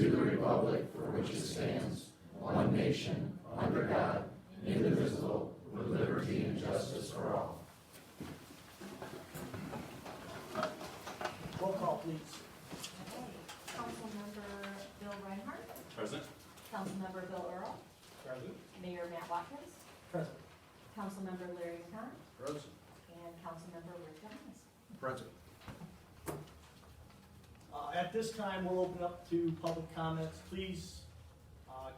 to the republic for which it stands, one nation, under God, indivisible, with liberty and justice for all. Roll call, please. Councilmember Bill Reinhardt, Present. Councilmember Bill Earl, Present. Mayor Matt Watkins, Present. Councilmember Larry Kahn, Present. and Councilmember Rick Dennis. Present. At this time, we'll open up to public comments. Please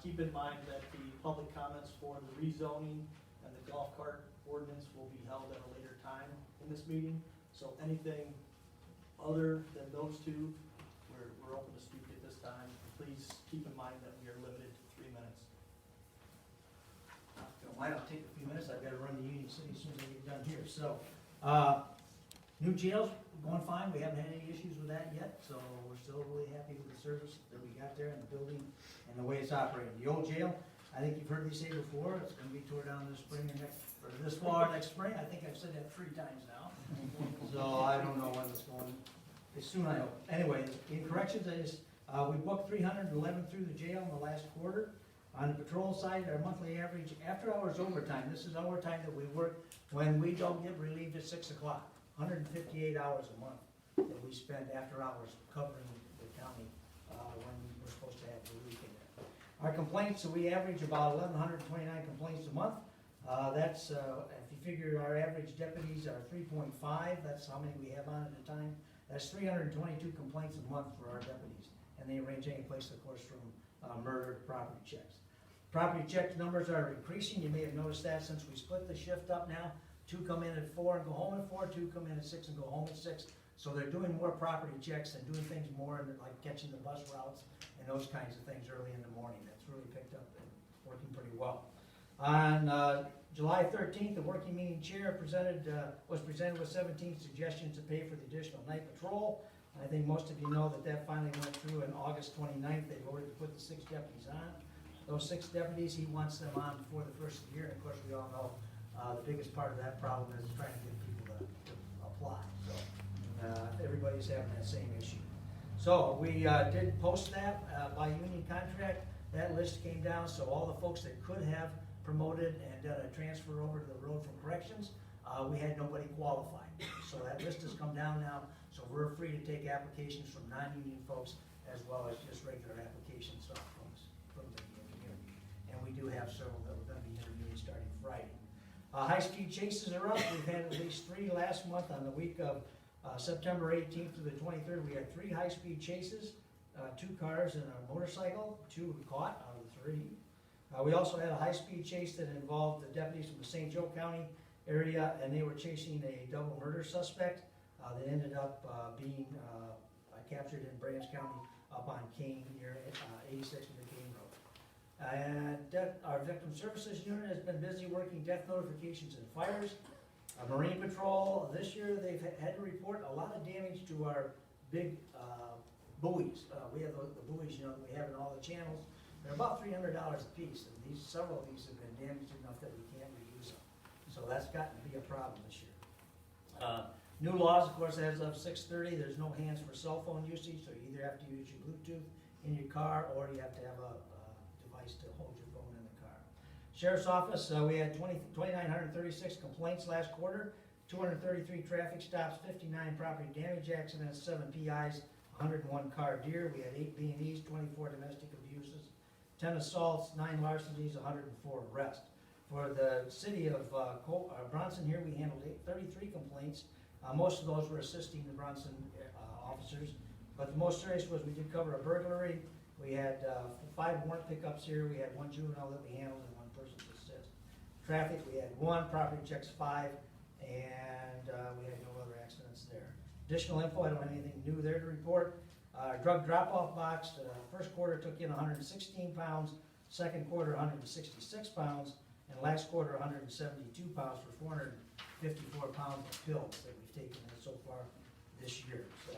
keep in mind that the public comments for the rezoning and the golf cart ordinance will be held at a later time in this meeting. So anything other than those two, we're open to speak at this time. Please keep in mind that we are limited to 3 minutes. If you don't mind, I'll take a few minutes. I've got to run to Union City as soon as I get done here. So, new jails going fine. We haven't had any issues with that yet. So we're still really happy with the service that we got there and the building and the way it's operating. The old jail, I think you've heard me say before, it's going to be tore down this spring or this fall or next spring. I think I've said that 3 times now. So I don't know when it's going. As soon I hope. Anyway, in corrections, we booked 311 through the jail in the last quarter. On the patrol side, our monthly average after hours overtime, this is overtime that we work when we don't get relieved at 6 o'clock. 158 hours a month that we spend after hours covering the county when we're supposed to have the weekend. Our complaints, so we average about 1,129 complaints a month. That's, if you figure our average deputies are 3.5, that's how many we have on at a time. That's 322 complaints a month for our deputies. And they range any place, of course, from murder to property checks. Property check numbers are increasing. You may have noticed that since we split the shift up now. 2 come in at 4 and go home at 4, 2 come in at 6 and go home at 6. So they're doing more property checks and doing things more like catching the bus routes and those kinds of things early in the morning. That's really picked up and working pretty well. On July 13th, the working meeting chair was presented with 17 suggestions to pay for the additional night patrol. I think most of you know that finally went through on August 29th. They voted to put the 6 deputies on. Those 6 deputies, he wants them on before the first of the year. And of course, we all know the biggest part of that problem is trying to get people to apply. So everybody's having that same issue. So we did post that by union contract. That list came down, so all the folks that could have promoted and done a transfer over to the road from corrections, we had nobody qualified. So that list has come down now, so we're free to take applications from non-union folks as well as just regular applications from the community. And we do have several that we're going to be interviewing starting Friday. High-speed chases are up. We've had at least 3 last month. On the week of September 18th to the 23rd, we had 3 high-speed chases, 2 cars and a motorcycle, 2 caught out of the 3. We also had a high-speed chase that involved the deputies from the St. Joe County area, and they were chasing a double murder suspect that ended up being captured in Branch County up on Kane near 86 and the Kane Road. And our Victim Services Unit has been busy working death notifications and fires. Marine Patrol, this year they've had to report a lot of damage to our big buoys. We have the buoys, that we have in all the channels. They're about $300 a piece, and several of these have been damaged enough that we can't reuse them. So that's gotten to be a problem this year. New laws, of course, as of 6:30, there's no hands for cell phone usage, so you either have to use your Bluetooth in your car or you have to have a device to hold your phone in the car. Sheriff's Office, we had 2,936 complaints last quarter, 233 traffic stops, 59 property damage accidents, 7 PIs, 101 car deer. We had 8 B&Es, 24 domestic abuses, 10 assaults, 9 larcenies, 104 arrests. For the city of Bronson here, we handled 33 complaints. Most of those were assisting the Bronson officers, but the most serious was we did cover a burglary. We had 5 warrant pickups here. We had 1 juvenile that we handled and 1 person to assist. Traffic, we had 1, property checks 5, and we had no other accidents there. Additional info, I don't have anything new there to report. Drug drop-off box, first quarter took in 116 pounds, second quarter 166 pounds, and last quarter 172 pounds for 454 pounds of pills that we've taken so far this year. So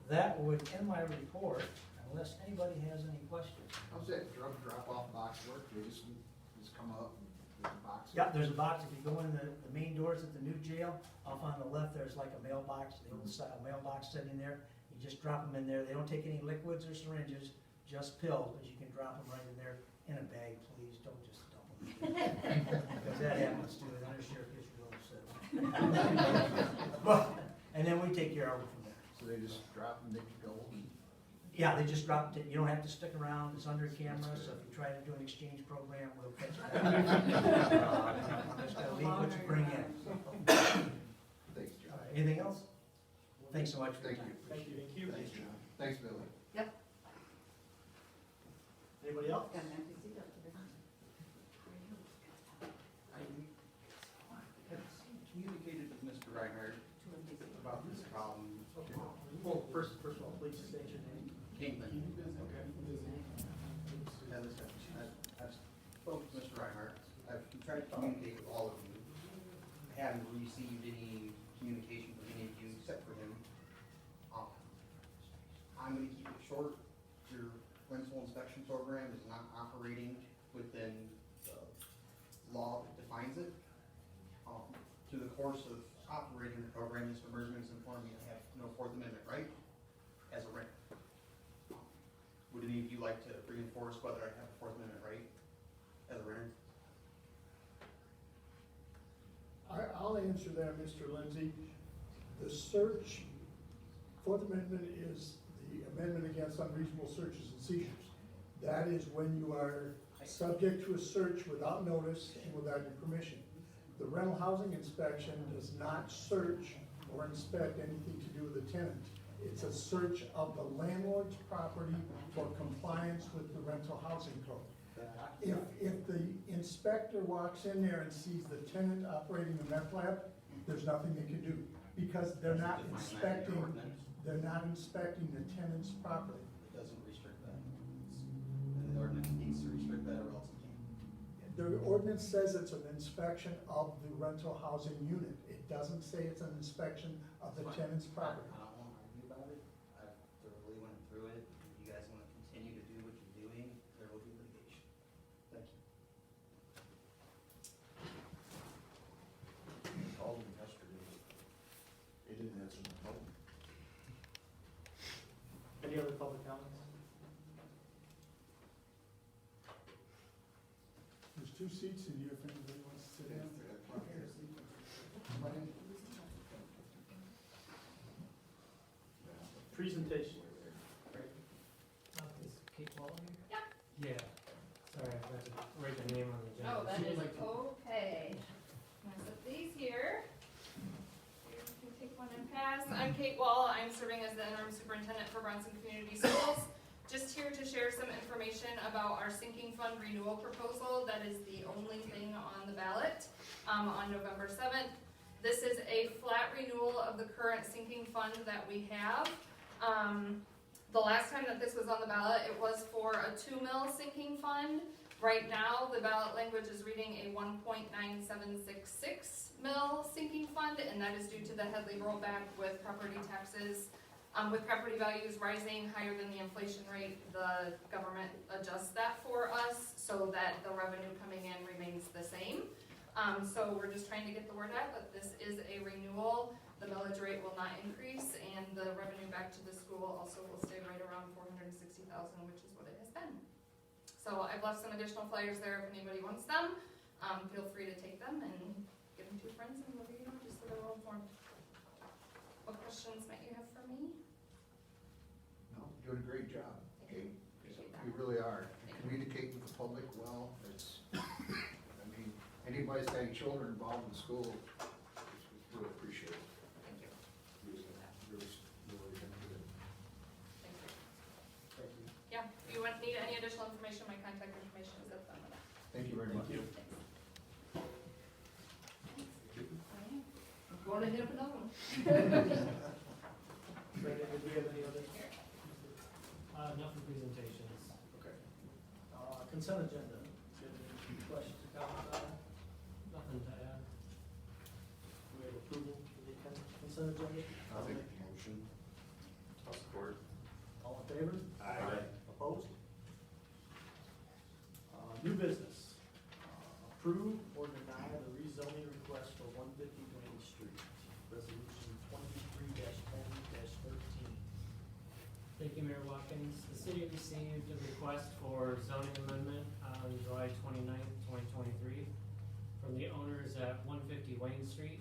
that would end my report, unless anybody has any questions. How's that drug drop-off box work? They just come up and there's a box? Yep, there's a box. If you go in the main doors at the new jail, off on the left, there's like a mailbox, the old style mailbox sitting there. You just drop them in there. They don't take any liquids or syringes, just pills, but you can drop them right in there in a bag, please, don't just dump them. Because that happens too, and the sheriff gets real upset. But, and then we take care of them from there. So they just drop and they can go. Yeah, they just drop it, you don't have to stick around, it's under camera, so if you try to do an exchange program, we'll catch it. Just gotta leave what you bring in. Thanks, John. Anything else? Thanks so much for your Thank time. you. Thank you. Thank you. Thanks, John. Thanks, Billy. Anybody else? I have communicated with Mr. Reinhardt about this problem. Well, first of all, please state your name. Kingman. I've spoken to Mr. Reinhardt. I've tried to communicate with all of you. I haven't received any communication from any of you except for him. I'm gonna keep it short. Your rental inspection program is not operating within the law that defines it. Through the course of operating the program, Mr. Bergman's informed me I have no Fourth Amendment right as a renter. Would any of you like to reinforce whether I have a Fourth Amendment right as a renter? I'll answer that, Mr. Lindsay. The search, Fourth Amendment is the amendment against unreasonable searches and seizures. That is when you are subject to a search without notice and without your permission. The rental housing inspection does not search or inspect anything to do with the tenant. It's a search of the landlord's property for compliance with the rental housing code. If the inspector walks in there and sees the tenant operating the meth lab, there's nothing they can do, because they're not inspecting the tenant's property. It doesn't restrict that. And the ordinance needs to restrict that or else it can't. The ordinance says it's an inspection of the rental housing unit. It doesn't say it's an inspection of the tenant's property. I don't wanna argue about it. I thoroughly went through it. If you guys wanna continue to do what you're doing, there will be litigation. Thank you. Called him yesterday. He didn't answer the phone. Any other public comments? There's 2 seats in here if anybody wants to sit down. Presentation. Is Kate Wall here? Yeah. Yeah. Sorry, I forgot to write the name on the agenda. Oh, that She would is like to- okay. I'm gonna put these here. You can take one and pass. I'm Kate Wall. I'm serving as the interim superintendent for Bronson Community Schools. Just here to share some information about our sinking fund renewal proposal. That is the only thing on the ballot on November 7th. This is a flat renewal of the current sinking fund that we have. The last time that this was on the ballot, it was for a 2 mil sinking fund. Right now, the ballot language is reading a 1.9766 mil sinking fund, and that is due to the Headley rollback with property taxes. With property values rising higher than the inflation rate, the government adjusts that for us so that the revenue coming in remains the same. So we're just trying to get the word out that this is a renewal. The millage rate will not increase, and the revenue back to the school also will stay right around $460,000, which is what it has been. So I've left some additional flyers there if anybody wants them. Feel free to take them and give them to your friends and whoever you know, just so they're well informed. What questions might you have for me? No, you're doing a great job, Kate. Appreciate that. You really are. You communicate with the public well. It's, I mean, anybody's got any children involved in school, it's really appreciate it. Thank you. Really good. Thank you. Thank you. Yeah, if you need any additional information, my contact information is at the bottom. Thank you very much. I'm going to hit up another one. Brandon, did we have any other? Nothing presentations. Okay. Consent agenda. Do you have any questions or comments on it? Nothing to add. Do we have approval for the consent agenda? I'll make the motion. I'll support. All in favor? Aye. Opposed? New business. Approve or deny the rezoning request for 150 Duane Street. Resolution 23-10-13. Thank you, Mayor Watkins. This city received a request for zoning amendment on July 29th, 2023 from the owners at 150 Wayne Street.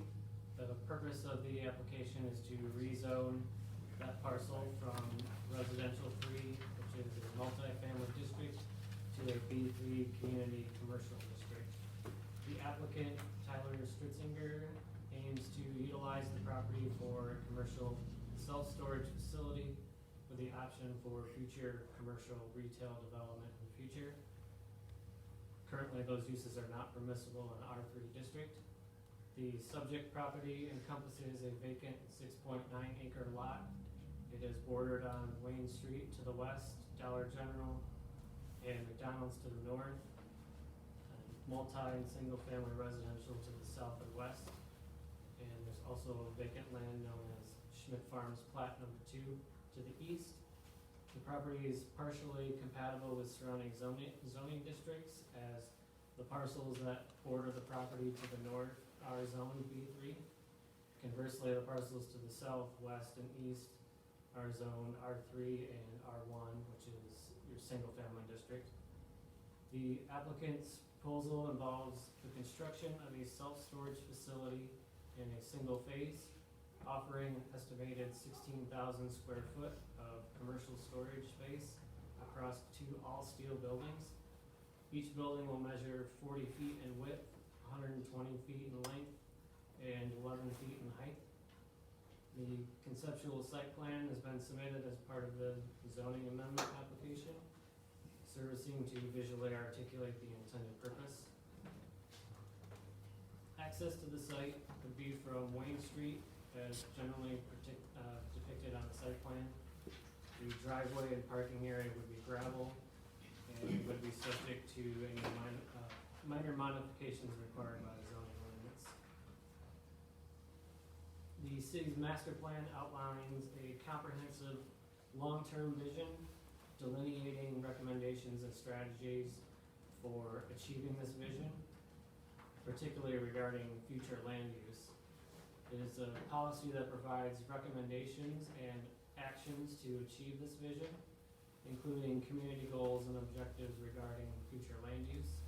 The purpose of the application is to rezone that parcel from residential 3, which is a multifamily district, to a B3 community commercial district. The applicant, Tyler Stritzinger, aims to utilize the property for a commercial self-storage facility with the option for future commercial retail development in the future. Currently, those uses are not permissible in R3 district. The subject property encompasses a vacant 6.9 acre lot. It is bordered on Wayne Street to the west, Dollar General, and McDonald's to the north, and multi and single family residential to the south and west. And there's also vacant land known as Schmidt Farms Plat Number 2 to the east. The property is partially compatible with surrounding zoning districts, as the parcels that border the property to the north are zoned B3. Conversely, the parcels to the south, west, and east are zoned R3 and R1, which is your single-family district. The applicant's proposal involves the construction of a self-storage facility in a single phase, offering an estimated 16,000 square foot of commercial storage space across 2 all-steel buildings. Each building will measure 40 feet in width, 120 feet in length, and 11 feet in height. The conceptual site plan has been submitted as part of the zoning amendment application, servicing to visually articulate the intended purpose. Access to the site would be from Wayne Street, as generally depicted on the site plan. The driveway and parking area would be gravel, and would be subject to any minor modifications required by the zoning ordinance. The city's master plan outlines a comprehensive long-term vision delineating recommendations and strategies for achieving this vision, particularly regarding future land use. It is a policy that provides recommendations and actions to achieve this vision, including community goals and objectives regarding future land use.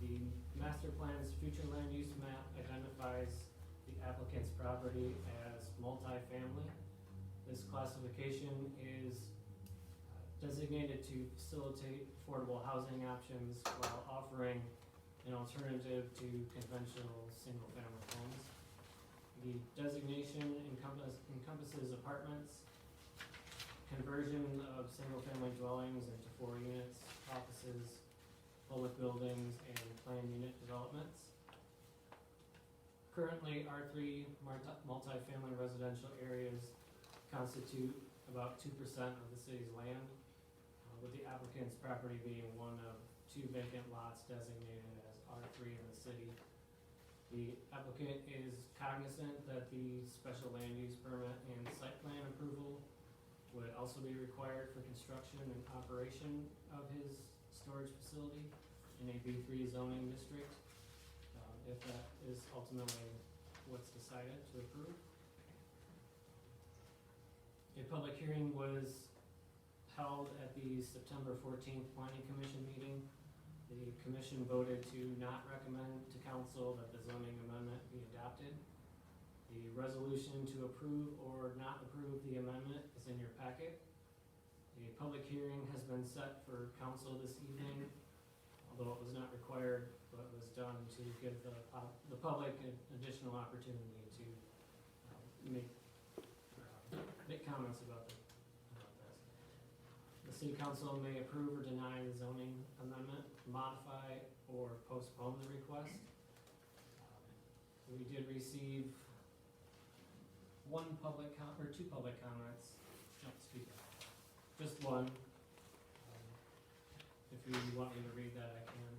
The master plan's future land use map identifies the applicant's property as multifamily. This classification is designated to facilitate affordable housing options while offering an alternative to conventional single-family homes. The designation encompasses apartments, conversion of single-family dwellings into 4 units, offices, public buildings, and planned unit developments. Currently, R3 multifamily residential areas constitute about 2% of the city's land, with the applicant's property being one of 2 vacant lots designated as R3 in the city. The applicant is cognizant that the special land use permit and site plan approval would also be required for construction and operation of his storage facility in a B3 zoning district, if that is ultimately what's decided to approve. A public hearing was held at the September 14th Planning Commission meeting. The commission voted to not recommend to council that the zoning amendment be adopted. The resolution to approve or not approve the amendment is in your packet. A public hearing has been set for council this evening, although it was not required, but was done to give the public an additional opportunity to make comments about this. The city council may approve or deny the zoning amendment, modify or postpone the request. We did receive 2 public comments. No, excuse me, just one. If you want me to read that, I can.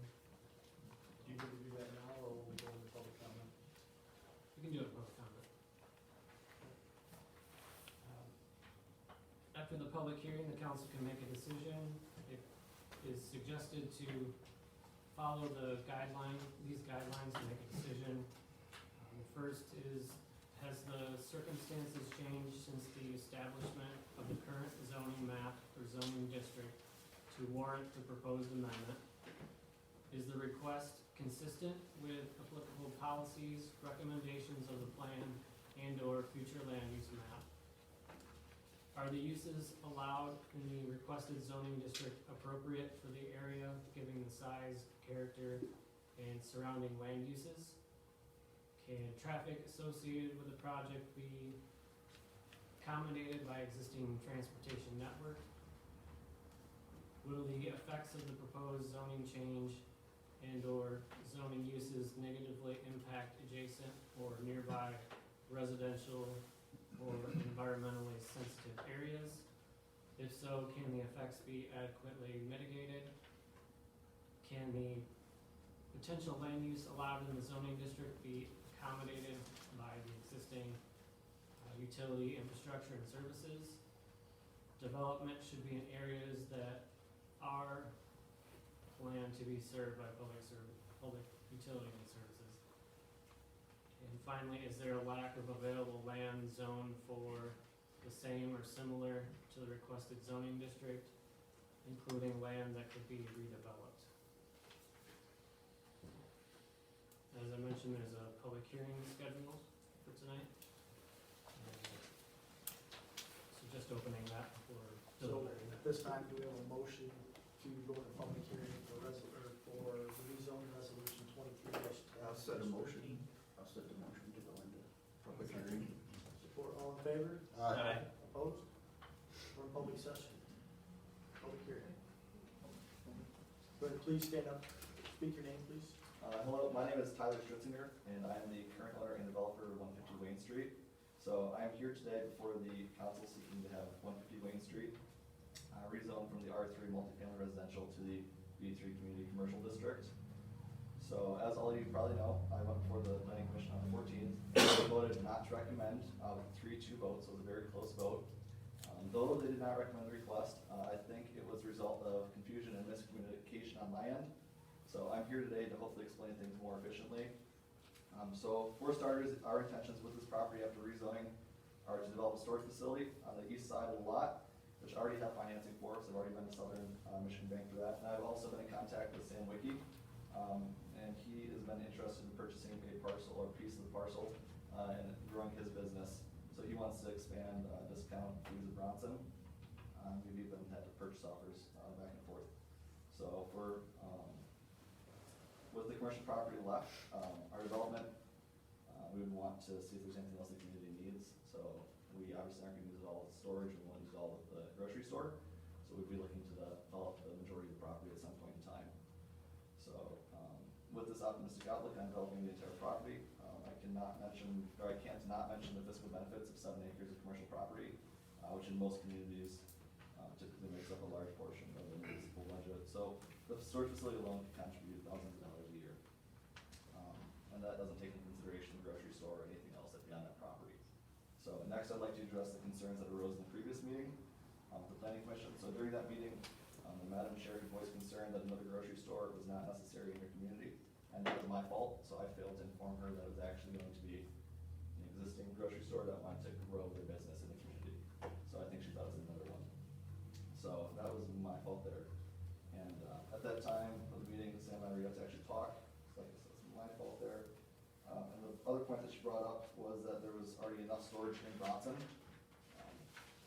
Do you want to do that now, or will we go into public comment? We can do it public comment. After the public hearing, the council can make a decision. It is suggested to follow these guidelines to make a decision. The first is Has the circumstances changed since the establishment of the current zoning map or zoning district to warrant the proposed amendment? Is the request consistent with applicable policies, recommendations of the plan, and/or future land use map? Are the uses allowed in the requested zoning district appropriate for the area, given the size, character, and surrounding land uses? Can traffic associated with the project be accommodated by existing transportation network? Will the effects of the proposed zoning change and/or zoning uses negatively impact adjacent or nearby residential or environmentally sensitive areas? If so, can the effects be adequately mitigated? Can the potential land use allowed in the zoning district be accommodated by the existing utility infrastructure and services? Development should be in areas that are planned to be served by public utility and services. And finally, is there a lack of available land zone for the same or similar to the requested zoning district, including land that could be redeveloped? As I mentioned, there's a public hearing scheduled for tonight. So just opening that before So deliberating. at this time, do we have a motion to go to public hearing for the rezoning resolution 23-. I'll set a motion. I'll set the motion to go into public hearing. Support, all in favor? Aye. Opposed? We're in public session. Public hearing. Go ahead, please stand up. Speak your name, please. Hello, my name is Tyler Stritzinger, and I am the current owner and developer of 150 Wayne Street. So I am here today before the council seeking to have 150 Wayne Street rezoned from the R3 multifamily residential to the B3 community commercial district. So as all of you probably know, I went before the planning commission on the 14th. They voted not to recommend with 3-2 votes, so it was a very close vote. Though they did not recommend the request, I think it was a result of confusion and miscommunication on my end. So I'm here today to hopefully explain things more efficiently. So for starters, our intentions with this property after rezoning are to develop a storage facility on the east side of the lot, which I already have financing for, because I've already been to Southern Michigan Bank for that. And I've also been in contact with Sam Wicki, and he has been interested in purchasing a parcel or a piece of the parcel and growing his business. So he wants to expand discount to use of Bronson. We've even had purchase offers back and forth. So for with the commercial property left, our development, we would want to see if there's anything else the community needs. So we obviously aren't going to use it all with storage, and we want to use it all with the grocery store. So we'd be looking to develop the majority of the property at some point in time. So with this optimistic outlook on developing the entire property, I can't not mention the fiscal benefits of 7 acres of commercial property, which in most communities typically makes up a large portion of the municipal budget. So the storage facility alone can contribute thousands of dollars a year. And that doesn't take into consideration the grocery store or anything else that'd be on that property. So next I'd like to address the concerns that arose in the previous meeting with the planning commission. So during that meeting, the Madam Chair voiced concern that another grocery store was not necessary in her community, and that was my fault. So I failed to inform her that it was actually going to be an existing grocery store that wanted to grow their business in the community. So I think she thought it was another one. So that was my fault there. And at that time of the meeting, Sam and I were able to actually talk. So like I said, it's my fault there. And the other point that she brought up was that there was already enough storage in Bronson.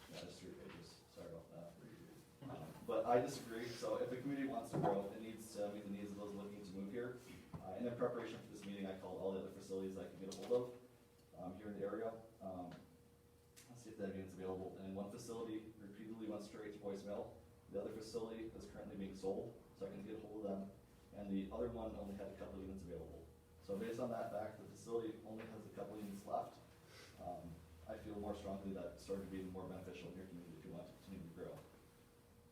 Yeah, just 3 pages. Sorry about that. But I disagree. So if the community wants to grow, it needs to meet the needs of those looking to move here. And in preparation for this meeting, I called all the other facilities I could get a hold of here in the area. Let's see if that unit's available. And one facility repeatedly went straight to voicemail. The other facility is currently being sold, so I can get a hold of them. And the other one only had a couple of units available. So based on that fact, the facility only has a couple of units left. I feel more strongly that storage would be more beneficial in your community if you want to continue to grow.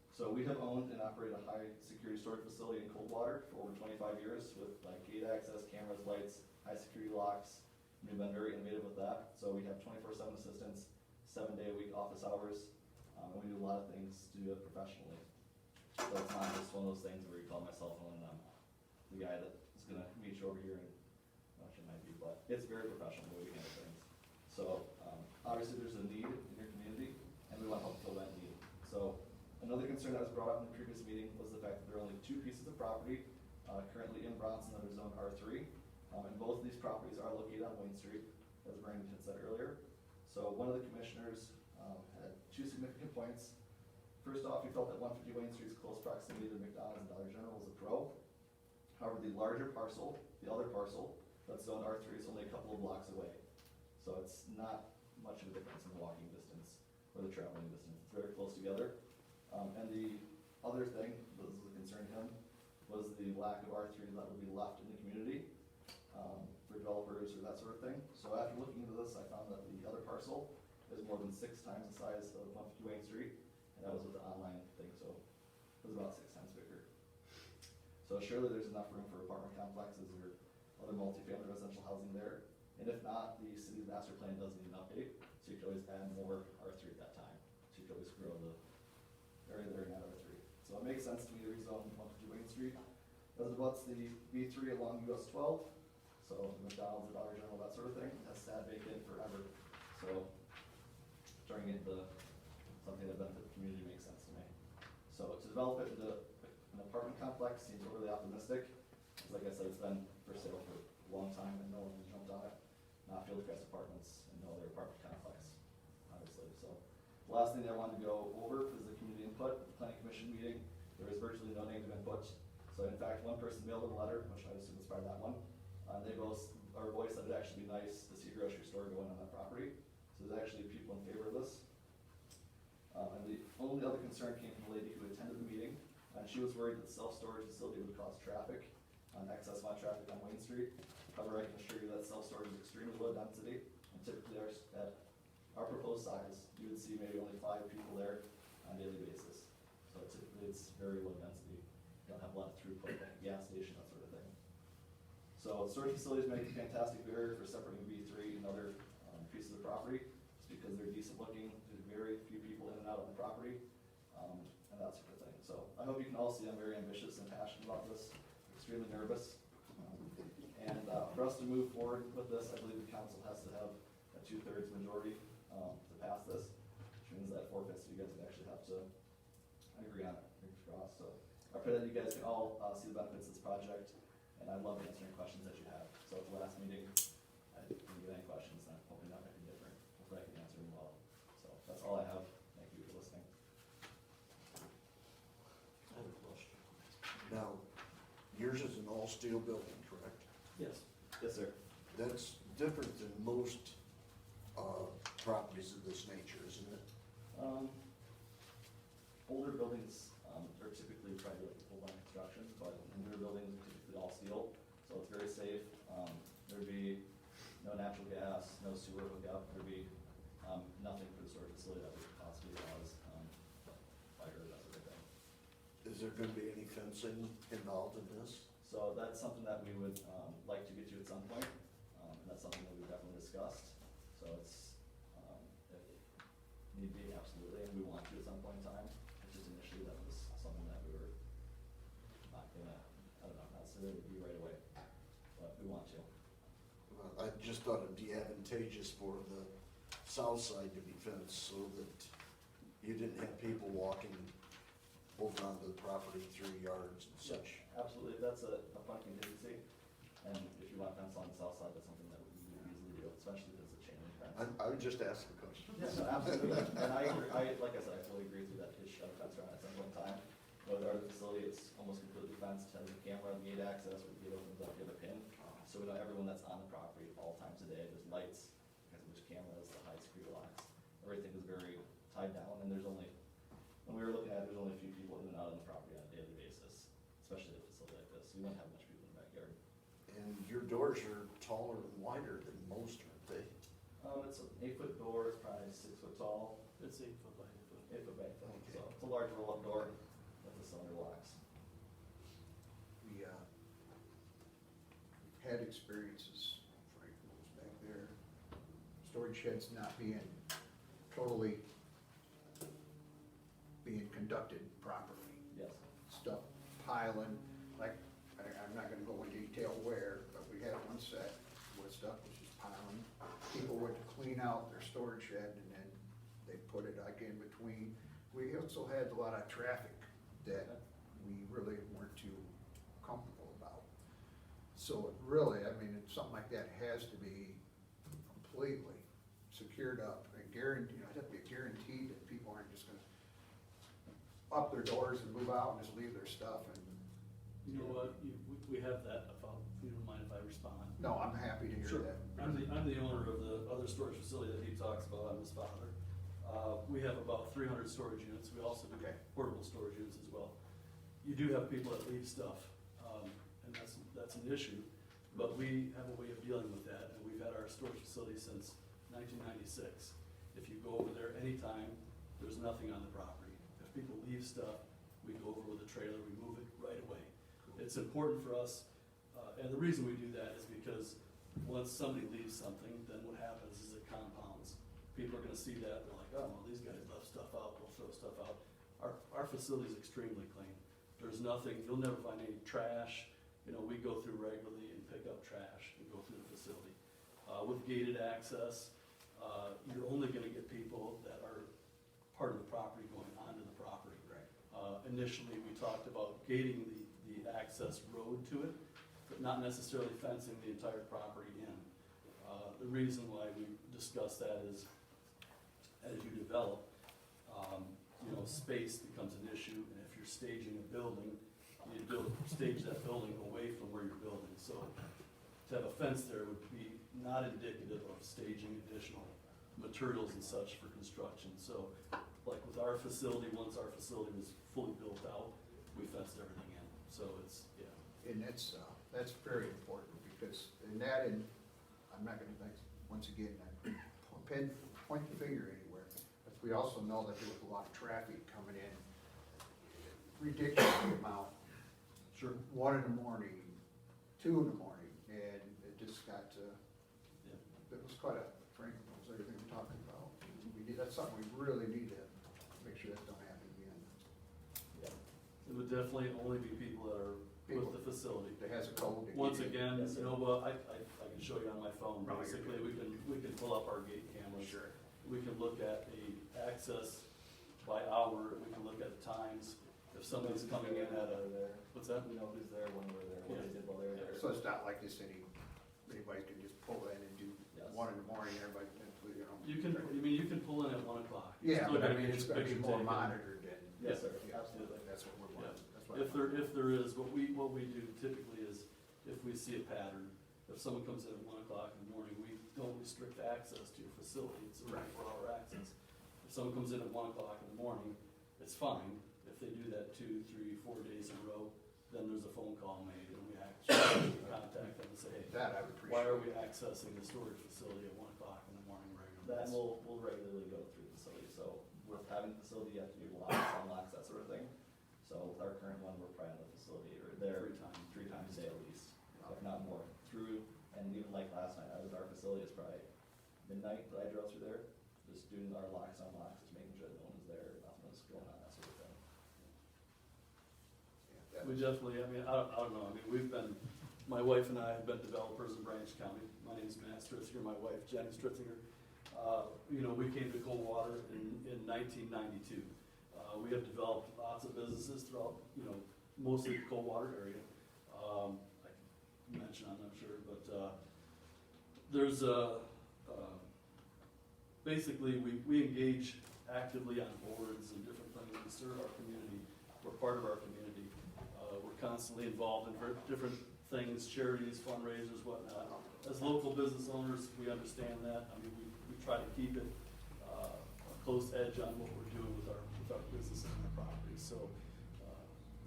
So we have owned and operated a high security storage facility in Coldwater for over 25 years with like gate access, cameras, lights, high security locks. We've been very innovative with that. So we have 24/7 assistance, 7-day-a-week office hours, and we do a lot of things to do it professionally. So it's not just one of those things where you call my cell phone and I'm the guy that is going to meet you over here and, well, she might be, but it's very professional the way we handle things. So, obviously there's a need in your community, and we want to help fill that need. So, another concern that was brought up in the previous meeting was the fact that there are only 2 pieces of property, currently in Bronson under zone R3. And both of these properties are located on Wayne Street, as Brandon had said earlier. So one of the commissioners, had 2 significant points. First off, he felt that 150 Wayne Street's close proximity to McDonald's and Dollar General was a pro. However, the larger parcel, the other parcel, that's zone R3, is only a couple of blocks away. So it's not much of a difference in the walking distance or the traveling distance. It's very close together. And the other thing that was a concern to him was the lack of R3 that would be left in the community for developers or that sort of thing. So after looking into this, I found that the other parcel is more than 6 times the size of 150 Wayne Street, and that was with the online thing, so it was about 6 times bigger. So surely there's enough room for apartment complexes or other multifamily residential housing there. And if not, the city's master plan does need an update, so you could always add more R3 at that time. So you could always grow the area there and add R3. So it makes sense to me to rezone 150 Wayne Street. As it abuts the B3 along US 12, so McDonald's, Dollar General, that sort of thing, has sat vacant forever. So turning it into something that benefits the community makes sense to me. So to develop it into an apartment complex seems overly optimistic. Because like I said, it's been for sale for a long time and no one has jumped on it. Not Fieldcrest Apartments and no other apartment complex, obviously. So the last thing that I wanted to go over is the community input. The planning commission meeting, there was virtually no negative input. So in fact, one person mailed in a letter, which I assume is probably that one. They both are voiced that it'd actually be nice to see a grocery store going on that property. So there's actually people in favor of this. And the only other concern came from a lady who attended the meeting, and she was worried that the self-storage facility would cause traffic, excess amount of traffic on Wayne Street. However, I can assure you that self-storage is extremely low density, and typically at our proposed size, you would see maybe only 5 people there on a daily basis. So typically it's very low density. You don't have a lot of throughput, like a gas station, that sort of thing. So storage facilities make a fantastic barrier for separating B3 and other pieces of property, just because they're decent looking, there's very few people in and out of the property, and that sort of thing. So I hope you can all see I'm very ambitious and passionate about this, extremely nervous. And for us to move forward with this, I believe the council has to have a 2/3 majority to pass this, which means that 4/5 of you guys would actually have to agree on it, fingers crossed. So I pray that you guys can all see the benefits of this project, and I'd love to answer any questions that you have. So at the last meeting, I didn't get any questions, and I'm hoping not anything different. Hopefully I can answer them well. So that's all I have. Thank you for listening. I have a question. Now, yours is an all-steel building, correct? Yes. Yes, sir. That's different than most properties of this nature, isn't it? Older buildings are typically probably like full-line construction, but newer buildings are typically all steel, so it's very safe. There'd be no natural gas, no sewer hookup, there'd be nothing for the storage facility that would possibly cause fire, that sort of thing. Is there gonna be any fencing involved in this? So that's something that we would like to get to at some point, and that's something that we've definitely discussed. So it's, if need be, absolutely, and we want to at some point in time. It's just initially that was something that we were not gonna, I don't know, not necessarily be right away, but we want to. Well, I just thought it'd be advantageous for the south side to be fenced so that you didn't have people walking over onto the property through yards and such. Absolutely, that's a fun contingency, and if you want fence on the south side, that's something that we can easily do, especially if it's a chain link fence. I would just ask the question. Yes, absolutely, and I agree, like I said, I fully agree with you that it should have a fence around at some point in time. With our facility, it's almost completely fenced, has a camera, gate access, where the gate opens up, you have a pin. So we know everyone that's on the property all times a day, there's lights, because there's cameras, the high security locks. Everything is very tied down, and there's only, when we were looking at it, there's only a few people in and out of the property on a daily basis, especially at a facility like this. We don't have much people in the backyard. And your doors are taller and wider than most, aren't they? It's an 8-foot door, it's probably 6 foot tall. It's 8 foot by 8 foot. 8 foot by 8 foot, Okay. so it's a large roll-up door with the cylinder locks. We, had experiences, Frank was back there, storage sheds not being totally being conducted properly. Yes. Stuff piling, like, I'm not gonna go into detail where, but we had one set where stuff was just piling. People went to clean out their storage shed and then they put it like in between. We also had a lot of traffic that we really weren't too comfortable about. So really, I mean, it's something like that has to be completely secured up and guaranteed, it has to be guaranteed that people aren't just gonna up their doors and move out and just leave their stuff and. You know what, we have that, if you don't mind if I respond. No, I'm happy to hear that. I'm the owner of the other storage facility that he talks about, I'm his father. We have about 300 storage units, we also do Okay. portable storage units as well. You do have people that leave stuff, and that's an issue, but we have a way of dealing with that, and we've had our storage facility since 1996. If you go over there anytime, there's nothing on the property. If people leave stuff, we go over with a trailer, we move it right away. It's important for us, and the reason we do that is because once somebody leaves something, then what happens is it compounds. People are gonna see that, they're like, oh, well, these guys left stuff out, they'll throw stuff out. Our facility is extremely clean. There's nothing, you'll never find any trash. You know, we go through regularly and pick up trash and go through the facility. With gated access, you're only gonna get people that are part of the property going onto the property. Right. Initially, we talked about gating the access road to it, but not necessarily fencing the entire property in. The reason why we discuss that is, as you develop, you know, space becomes an issue, and if you're staging a building, you stage that building away from where you're building. So to have a fence there would be not indicative of staging additional materials and such for construction. So like with our facility, once our facility was fully built out, we fenced everything in. So it's, yeah. And that's very important because in that, and I'm not gonna, once again, point the finger anywhere, but we also know that there was a lot of traffic coming in, ridiculous amount. Sure. 1 in the morning, 2 in the morning, and it just got to, it was quite a, Frank knows everything we're talking about. That's something we really need to make sure that don't happen again. It would definitely only be people that are with the facility. That has a code. that Once you- again, you know, well, I can show you on my phone, No, you're basically, good. we can pull up our gate cameras. Sure. We can look at the access by hour, we can look at the times, if somebody's coming in at a, what's that? We know who's there when we're there, what they did while they were there. So it's not like this anybody can just pull in and do Yes. 1 in the morning, everybody can, you know. You can pull in at 1 o'clock. Yeah, Still but I gotta mean, get it's your gonna be picture more taken. monitored than. Yes, sir, Yeah, absolutely. That's what we're Yeah. wanting. That's what If there is, what we do typically is, if we see a pattern, if someone comes in at 1 o'clock in the morning, we don't restrict access to your facility, it's a 24-hour access. If someone comes in at 1 o'clock in the morning, it's fine. If they do that 2, 3, 4 days in a row, then there's a phone call made, and we actually contact them and say, hey, That I would appreciate. why are we accessing the storage facility at 1 o'clock in the morning regularly? That we'll regularly go through the facility, so with having the facility, you have to do locks, unlocks, that sort of thing. So with our current one, we're probably on the facility, or there 3 times a day at least, if not more, through, and even like last night, I was at our facility, it's probably midnight that I drove through there, just doing our locks, unlocks, just making sure that no one was there, nothing was going on, that sort of thing. We definitely, I mean, I don't know, I mean, my wife and I have been developers in Branch County. My name's Matt Stritzinger, my wife Jenny Stritzinger. You know, we came to Coldwater in 1992. We have developed lots of businesses throughout, you know, mostly the Coldwater area. I can mention, I'm not sure, but there's basically, we engage actively on boards and different things. We serve our community. We're part of our community. We're constantly involved in different things, charities, fundraisers, whatnot. As local business owners, we understand that. I mean, we try to keep it a close edge on what we're doing with our businesses and our properties. So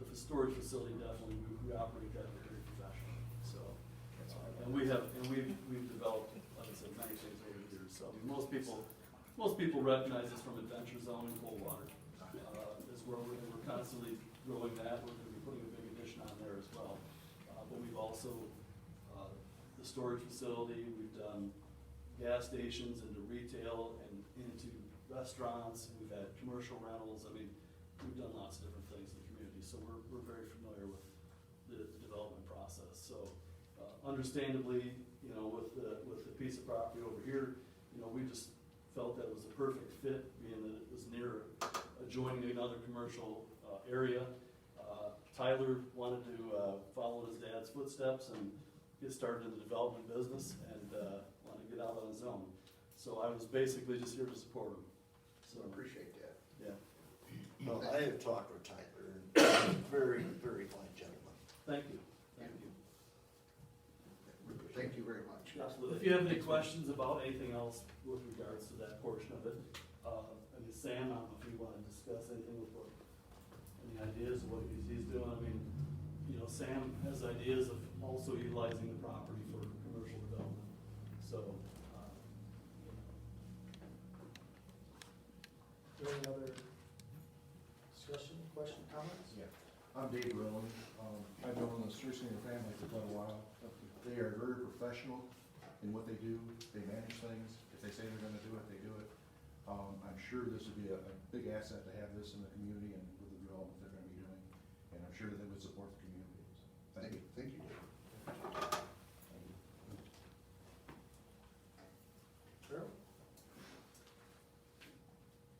the storage facility, definitely, we operate that very professionally. So, and we've developed, like I said, many things over the years. So I mean, most people recognize us from Adventure Zone and Coldwater. Is where we're constantly growing that. We're going to be putting a big addition on there as well. But we've also, the storage facility, we've done gas stations into retail and into restaurants. We've had commercial rentals. I mean, we've done lots of different things in the community. So we're very familiar with the development process. So understandably, you know, with the piece of property over here, you know, we just felt that was a perfect fit, being that it was near adjoining another commercial area. Tyler wanted to follow his dad's footsteps and get started in the development business and wanted to get out on his own. So I was basically just here to support him. So I appreciate that. Yeah, Well, I have talked with Tyler, and very, very fine gentleman. thank you, thank you. Thank you very much. Absolutely. If you have any questions about anything else with regards to that portion of it, I mean, Sam, I don't know if you want to discuss anything with what, any ideas of what he's doing. I mean, you know, Sam has ideas of also utilizing the property for commercial development. So, Is there any other discussion, question, comments? Yeah, I'm Dave Rowan. I've known the Sturgeon family for quite a while. They are very professional in what they do. They manage things. If they say they're gonna do it, they do it. I'm sure this would be a big asset to have this in the community and with the development they're gonna be doing. And I'm sure that they would support the community. So, thank you. Thank you. Sure.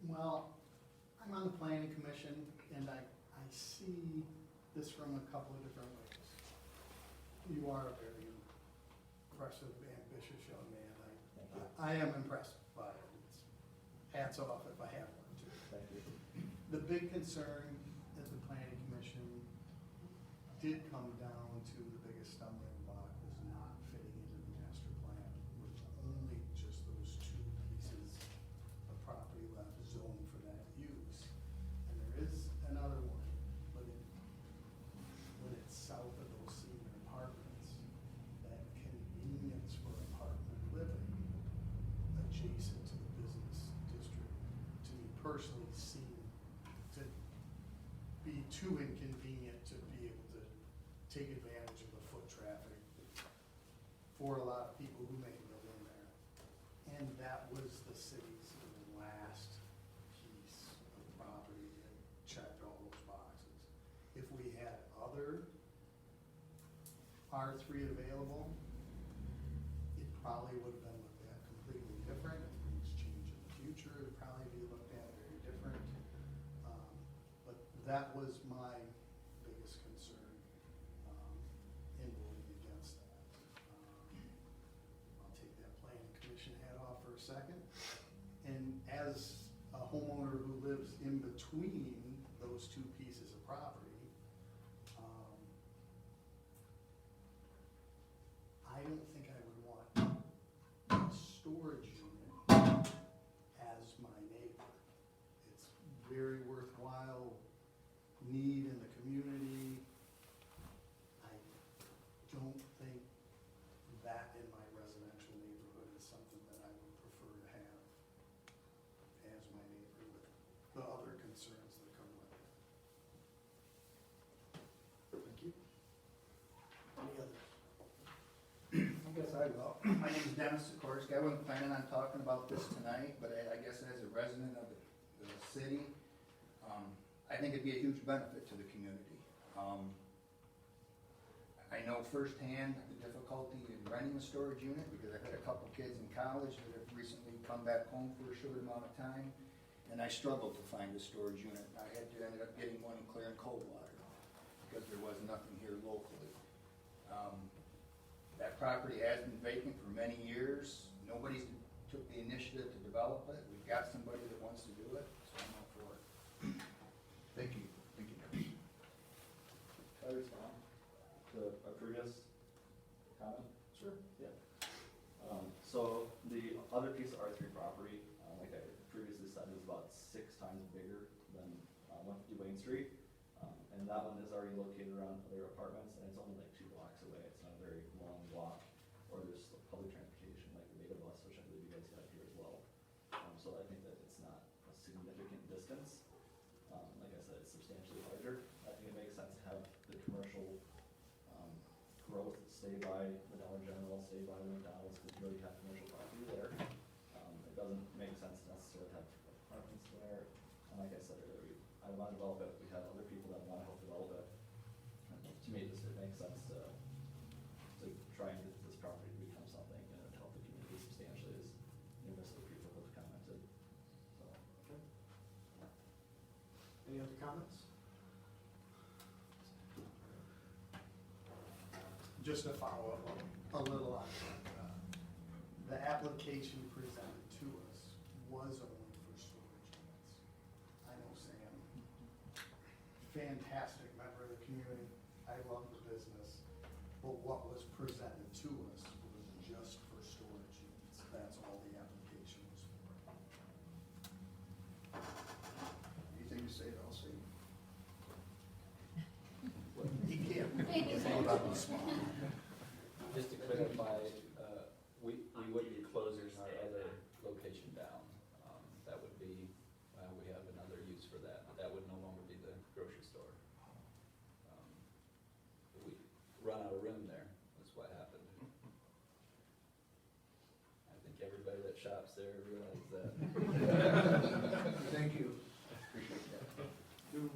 Well, I'm on the planning commission, and I see this from a couple of different ways. You are a very impressive, ambitious young man. I am impressed by it. It's hats off if I have one too. Thank you. The big concern at the planning commission did come down to the biggest stumbling block was not fitting into the master plan with only just those two pieces of property left zoned for that use. And there is another one, but when it's south of those senior apartments, that convenience for apartment living adjacent to the business district, to me personally, seemed to be too inconvenient to be able to take advantage of the foot traffic for a lot of people who may live in there. And that was the city's last piece of property that checked all those boxes. If we had other R3 available, it probably would have been looked at completely different. If things change in the future, it'd probably be looked at very different. But that was my biggest concern in voting against that. I'll take that planning commission hat off for a second. And as a homeowner who lives in between those two pieces of property, I don't think I would want a storage unit as my neighbor. It's very worthwhile need in the community. I don't think that in my residential neighborhood is something that I would prefer to have as my neighbor with the other concerns that come with it. Thank you. Any others? I guess I will. My name is Dennis Sikorsky. I wasn't planning on talking about this tonight, but I guess as a resident of the city, I think it'd be a huge benefit to the community. I know firsthand the difficulty in renting a storage unit because I've had a couple kids in college that have recently come back home for a short amount of time, and I struggled to find a storage unit. I ended up getting one in Clear and Coldwater because there was nothing here locally. That property has been vacant for many years. Nobody's took the initiative to develop it. We've got somebody that wants to do it, so I'm all for it. Thank you. Thank you. Can I respond to a previous comment? Sure. Yeah. So the other piece of R3 property, like I previously said, is about 6 times bigger than 150 Wayne Street. And that one is already located around other apartments, and it's only like 2 blocks away. It's not a very long walk, or there's public transportation like the Mega Bus, which I believe you guys have here as well. So I think that it's not a significant distance. Like I said, it's substantially larger. I think it makes sense to have the commercial growth stay by the Dollar General, stay by the McDonald's, because you already have commercial property there. It doesn't make sense to necessarily have apartments there. And like I said earlier, I want to develop it. We have other people that want to help develop it. And to me, it makes sense to try and get this property to become something and help the community substantially, as numerous just to follow up a little on that, the application presented to us was only for storage units. I know Sam, fantastic member of the community, I love the business, but what was presented to us was just for storage units. That's all the application was for. Anything to say, I'll say. You can't. Just to clarify, we wouldn't be closing our other location down. That would be, we have another use for that, but that would no longer be the grocery store. We run out of room there, that's what happened. I think everybody that shops there realizes that. Thank you. Appreciate that. Do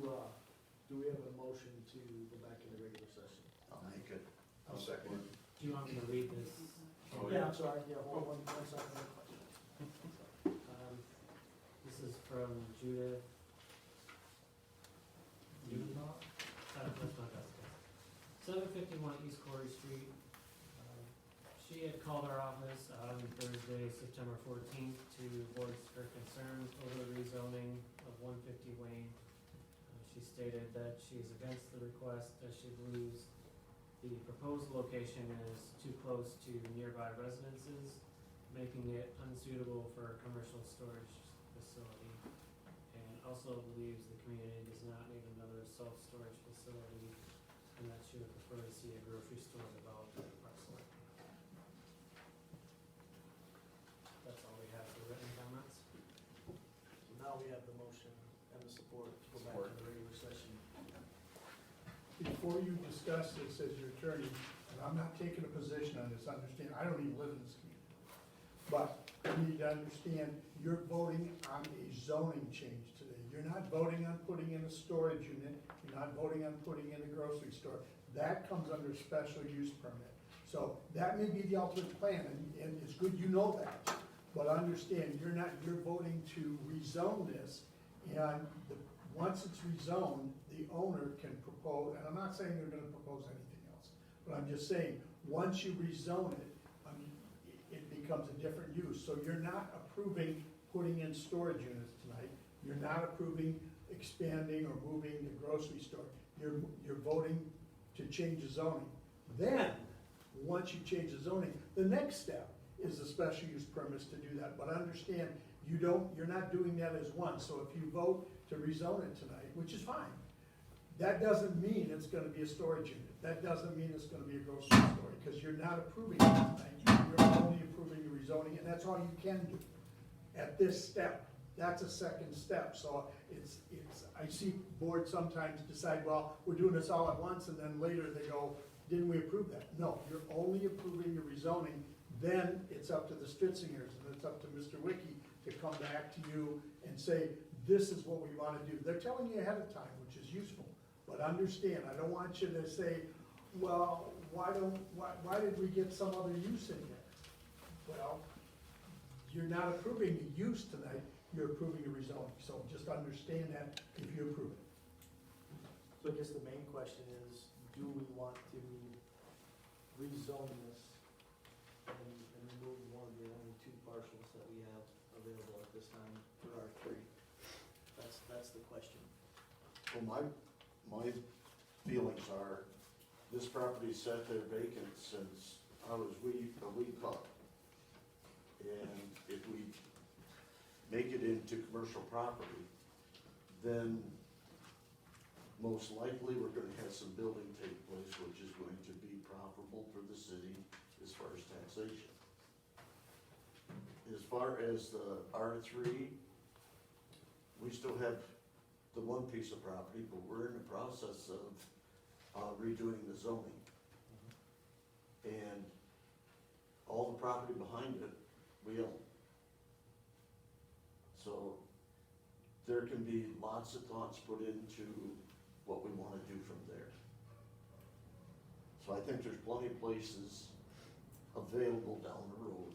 we have a motion to go back into regular session? I'll make it. I'll second it. Do you want me to read this? Yeah, I'm sorry, yeah, hold on one second. This is from Judith. Judith? That's not us. 751 East Corey Street. She had called our office on Thursday, September 14th to voice her concerns over the rezoning of 150 Wayne. She stated that she is against the request as she believes the proposed location is too close to nearby residences, making it unsuitable for a commercial storage facility, and also believes the community does not need another self-storage facility, and that she would prefer to see a grocery store developed on the parcel. That's all we have for written comments. So now we have the motion and the support to go back to the regular session. Before you discuss this as your attorney, and I'm not taking a position on this, understand, I don't even live in this community. But you need to understand, you're voting on a zoning change today. You're not voting on putting in a storage unit, you're not voting on putting in a grocery store. That comes under special use permit. So that may be the ultimate plan, and it's good you know that. But understand, you're voting to rezone this, and once it's rezoned, the owner can propose, and I'm not saying they're gonna propose anything else, but I'm just saying, once you rezone it, it becomes a different use. So you're not approving putting in storage units tonight, you're not approving expanding or moving the grocery store. You're voting to change the zoning. Then, once you change the zoning, the next step is the special use permits to do that. But understand, you're not doing that as one. So if you vote to rezone it tonight, which is fine, that doesn't mean it's gonna be a storage unit. That doesn't mean it's gonna be a grocery store, because you're not approving it tonight. You're only approving the rezoning, and that's all you can do at this step. That's a second step. So I see boards sometimes decide, well, we're doing this all at once, and then later they go, didn't we approve that? No, you're only approving the rezoning. Then it's up to the Spitzingers, and it's up to Mr. Wiki to come back to you and say, this is what we wanna do. They're telling you ahead of time, which is useful. But understand, I don't want you to say, well, why did we get some other use in here? Well, you're not approving the use tonight, you're approving the rezoning. So just understand that if you approve it. So I guess the main question is, do we want to rezone this and remove one of the only two parcels that we have available at this time for R3? That's the question. Well, my feelings are, this property sat there vacant since I was a wee pup. And if we make it into commercial property, then most likely we're gonna have some building take place, which is going to be profitable for the city as far as taxation. As far as the R3, we still have the one piece of property, but we're in the process of redoing the zoning. And all the property behind it, we own. So there can be lots of thoughts put into what we wanna do from there. So I think there's plenty of places available down the road,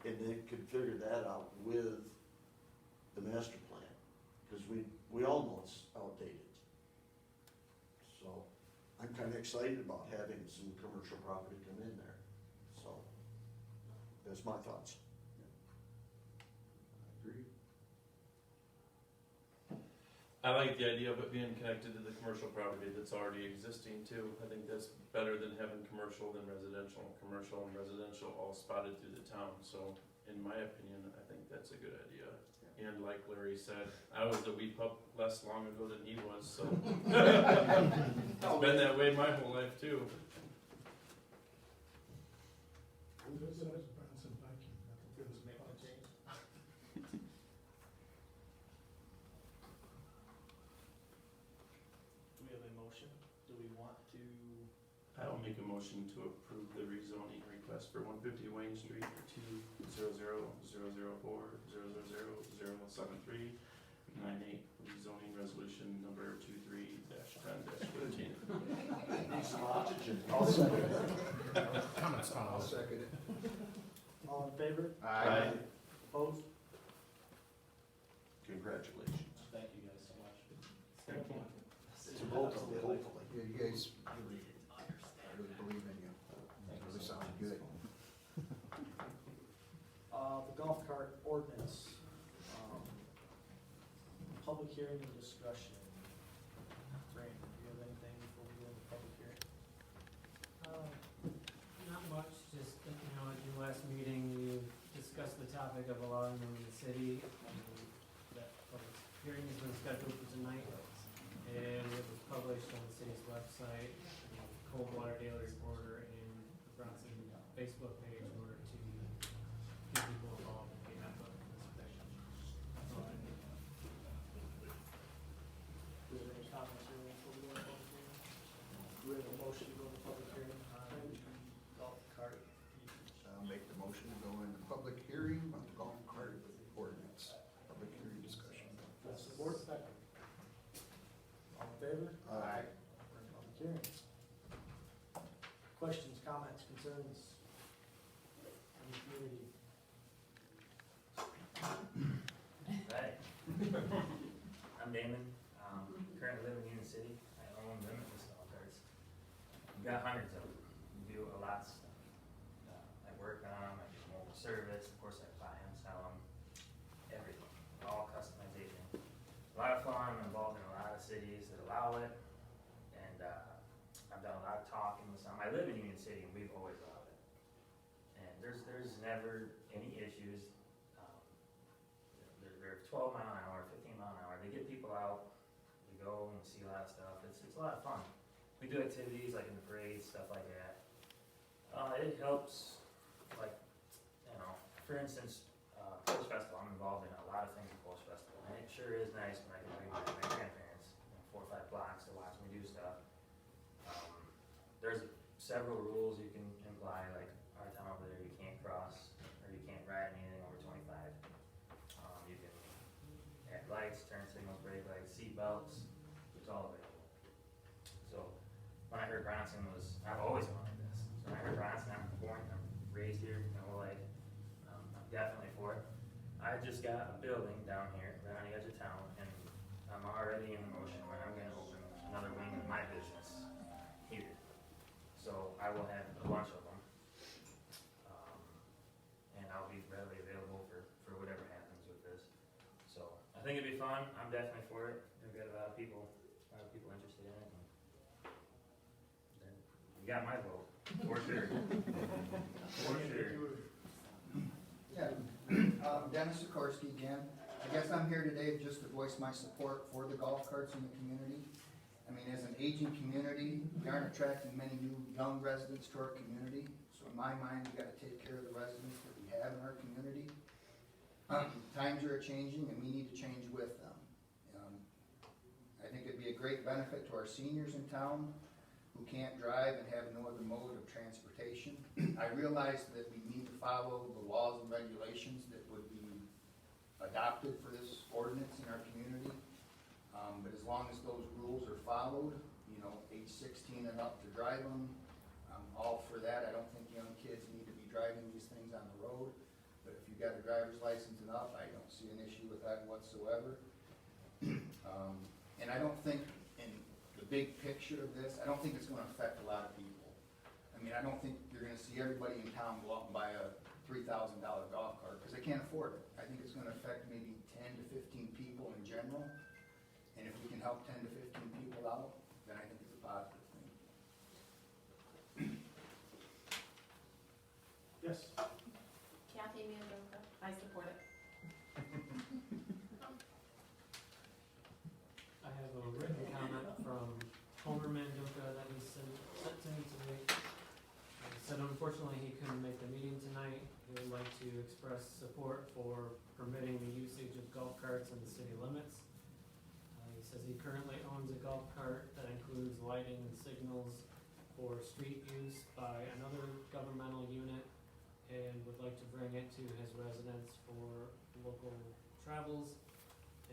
and they could figure that out with the master plan, because we all know it's outdated. So I I'm kinda excited about having some commercial property come in there, so, that's my thoughts. Agree. I like the idea of it being connected to the commercial property that's already existing too. I think that's better than having commercial than residential. Commercial and residential all spotted through the town, so in my opinion, I think that's a good idea. And like Larry said, I was a weed pup less long ago than he was, so. It's been that way my whole life too. This is Bronson biking, nothing Just goes make a past. change. Do we have a motion? Do we want to, I'll make a motion to approve the rezoning request for 150 Wayne Street for 200-004-000-073 98 rezoning resolution number 23-10-13. I'll second it. I'll second it. all in favor? Aye. Opposed? Congratulations. Thank you guys so much. It's a roll call, hopefully. Yeah, you guys, really, I really believe in you. It really sounds good. The golf cart ordinance, public hearing and discussion. Brandon, do you have anything before we go into public hearing? Not much, just, at your last meeting, you discussed the topic of allowing them in the city. That public hearing has been scheduled for tonight, and it was published on the city's website, the Coldwater Daily Reporter, and the Bronson Facebook page in order to get people involved and get input on this petition. That's all I need. Do you have any comments or anything before we go into public hearing? Do we have a motion to go into public hearing on the golf cart? I'll make the motion to go into public hearing on the golf cart ordinance, public hearing discussion. That's the board. All in favor? Aye. We're in public hearing. Questions, comments, concerns? From the community? Right. I'm Damon, currently live in Union City. I own limitless golf carts. We've got hundreds of them. We do a lot of stuff. I work on them, I do mobile service, of course I buy them, sell them, everything, all customization. A lot of fun, I'm involved in a lot of cities that allow it, and I've done a lot of talking with some. I live in Union City and we've always allowed it. And there's never any issues. They're 12 mile an hour, 15 mile an hour. They get people out. We go and see a lot of stuff. It's a lot of fun. We do activities like in the parades, stuff like that. It helps, like, for instance, Post Festival. I'm involved in a lot of things at Post Festival, and it sure is nice when I can bring my grandparents 4 or 5 blocks to watch me do stuff. There's several rules you can imply, like our town over there, you can't cross or you can't ride anything over 25. You can add lights, turn signals, brake lights, seat belts. It's all available. So when I heard Bronson I've always wanted this. So when I heard Bronson, I'm raised here my whole life. I'm definitely for it. I just got a building down here, right on the edge of town, and I'm already in the motion where I'm gonna open another wing of my business here. So I will have a bunch of them. And I'll be readily available for whatever happens with this. So I think it'd be fun. I'm definitely for it. We've got a lot of people interested in it. And you got my vote, for sure. For sure. Yeah, Dennis Sikorsky again. I guess I'm here today just to voice my support for the golf carts in the community. I mean, as an aging community, we aren't attracting many new young residents to our community. So in my mind, we gotta take care of the residents that we have in our community. Times are changing and we need to change with them. I think it'd be a great benefit to our seniors in town who can't drive and have no other mode of transportation. I realize that we need to follow the laws and regulations that would be adopted for this ordinance in our community. But as long as those rules are followed, age 16 and up to drive them, I'm all for that. I don't think young kids need to be driving these things on the road. But if you've got a driver's license and up, I don't see an issue with that whatsoever. And I don't think in the big picture of this, I don't think it's gonna affect a lot of people. I mean, I don't think you're gonna see everybody in town go out and buy a $3,000 golf cart, because they can't afford it. I think it's gonna affect maybe 10 to 15 people in general, and if we can help 10 to 15 people out, then I think it's a positive thing. Yes? Kathy Mandoka, I support it. I have a written comment from Homer Mandoka that he sent to me today. He said unfortunately he couldn't make the meeting tonight. He would like to express support for permitting the usage of golf carts in the city limits. He says he currently owns a golf cart that includes lighting and signals for street use by another governmental unit, and would like to bring it to his residence for local travels.